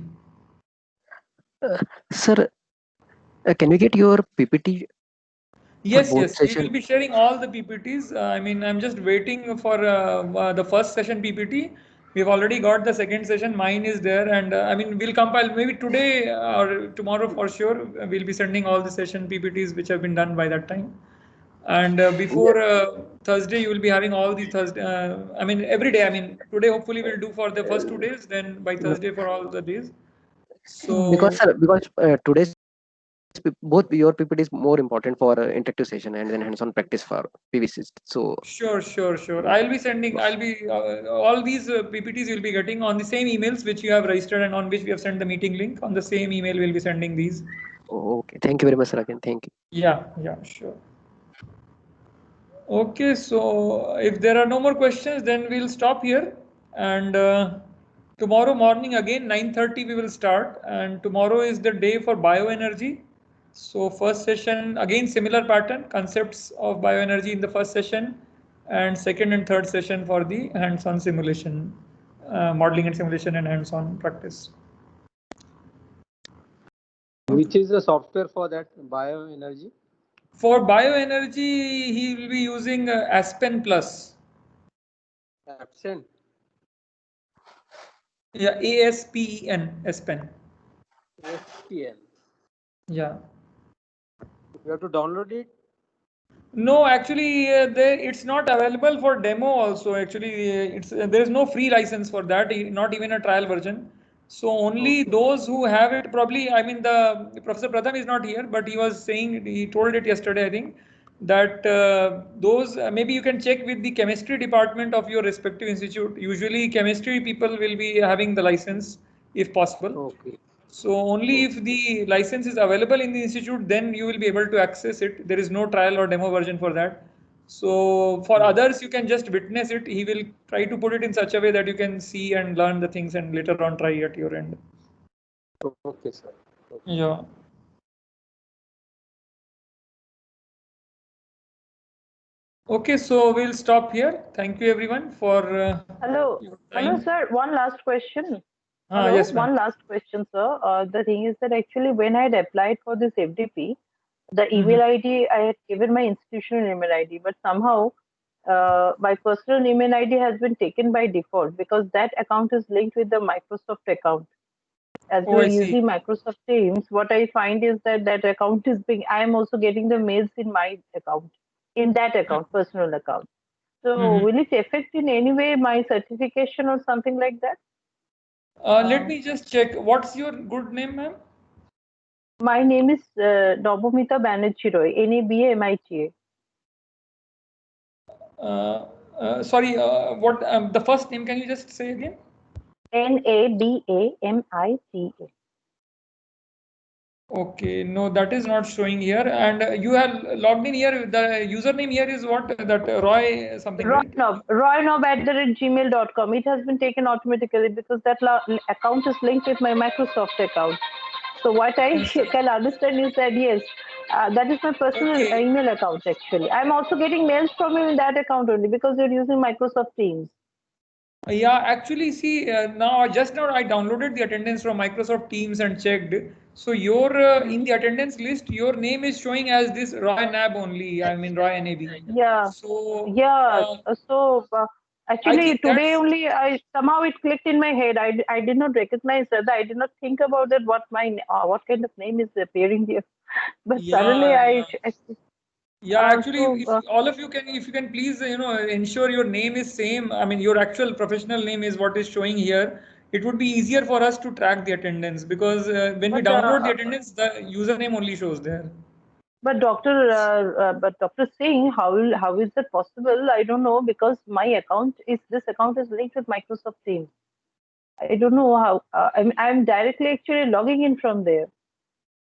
Sir, can we get your PPT? Yes. We will be sharing all the PPTs. I mean, I'm just waiting for the first session PPT. We've already got the second session. Mine is there, and I mean, we'll compile maybe today or tomorrow for sure. We'll be sending all the session PPTs which have been done by that time. And before Thursday, you will be having all the Thursday. I mean, every day. I mean, today hopefully we'll do for the first 2 days. Then by Thursday for all the days. So because today's both your PPT is more important for interactive session and then hands-on practice for PVSyst. So sure. I'll be sending. I'll be all these PPTs you'll be getting on the same emails which you have registered and on which we have sent the meeting link. On the same email, we'll be sending these. okay, thank you very much, sir. Again, thank you. Yeah, sure. Okay, so if there are no more questions, then we'll stop here. And tomorrow morning again 9:30 we will start. And tomorrow is the day for bioenergy. So first session again similar pattern, concepts of bioenergy in the first session, and second and third session for the hands-on simulation, modeling and simulation and hands-on practice. Which is the software for that bioenergy? For bioenergy, he will be using Aspen Plus. Absent. Yeah, ASPEN, Aspen. SPN. Yeah. You have to download it. No, actually, it's not available for demo. Also, actually, there is no free license for that. Not even a trial version. So only those who have it probably. I mean, the Professor Pratham is not here, but he was saying he told it yesterday. I think that those maybe you can check with the chemistry department of your respective institute. Usually, chemistry people will be having the license if possible. Okay. So only if the license is available in the institute, then you will be able to access it. There is no trial or demo version for that. So for others, you can just witness it. He will try to put it in such a way that you can see and learn the things and later on try at your end. Okay, sir. Okay. Yeah. Okay, so we'll stop here. Thank you everyone for Hello, your hello, time. sir. One last question. Hello, Yes, ma'am. one last question, sir. The thing is that actually, when I had applied for this FDP, the email ID I had given my institutional email ID, but somehow my personal email ID has been taken by default because that account is linked with the Microsoft account. As we Oh, are I see. using Microsoft Teams, what I find is that that account is being. I am also getting the mails in my account, in that account, personal account. So will it affect in any way my certification or something like that? Let me just check. What's your good name, ma'am? My name is Nobomita Banerjee Roy, NABAMITA. Sorry, what the first name? Can you just say again? NADAMITA. Okay, no, that is not showing here. And you have logged in here. The username here is what? That Roy something, right? RoyNob@gmail.com. It has been taken automatically because that account is linked with my Microsoft account. So what I can understand is that yes, that is my personal Okay. email account actually. I'm also getting mails from you in that account only because you're using Microsoft Teams. Yeah, actually, see, just now I downloaded the attendance from Microsoft Teams and checked. So your in the attendance list, your name is showing as this Roy Nab only. I mean Roy NAB. Yeah, So yeah. So I actually think today that's only I somehow it clicked in my head. I did not recognize that. I did not think about that. What kind of name is appearing here? But suddenly yeah, yeah. Yeah, actually, so if all of you can, if you can please, ensure your name is same. I mean, your actual professional name is what is showing here. It would be easier for us to track the attendance because when we but download the attendance, the username only shows there. Dr. Singh, how is that possible? I don't know because my account is this account is linked with Microsoft Teams. I don't know how. I'm directly actually logging in from there.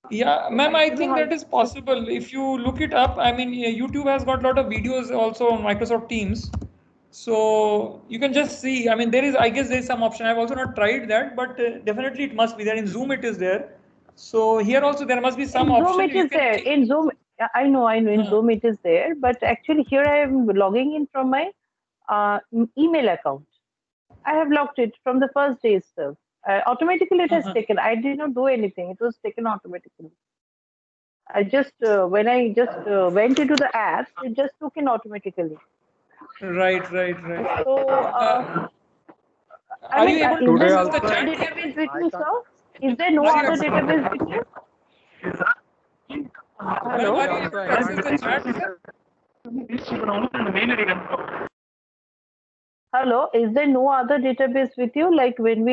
Yeah, So ma'am, I I don't know think how. that is possible. If you look it up, I mean, YouTube has got a lot of videos also on Microsoft Teams. So you can just see, I mean, there is, I guess there is some option. I've also not tried that, but definitely it must be there. In Zoom, it is there. So here also there must be some In Zoom, option it you is can there. change. In Zoom, I know. In Huh. Zoom, it is there. But actually, here I am logging in from my email account. I have logged it from the first day itself. Automatically, it has taken. I did not do anything. It was taken automatically. I just when I just went into the app, it just took in automatically. Right, right, right. So I Are you mean, able to is there Today no access the also other chat here? database with I you, can't. sir? Is there no Are you other access, database with you? ma'am, Hello. are Today you also able I to access the can't. chat here? Hello. Is there no other database with you? Like when we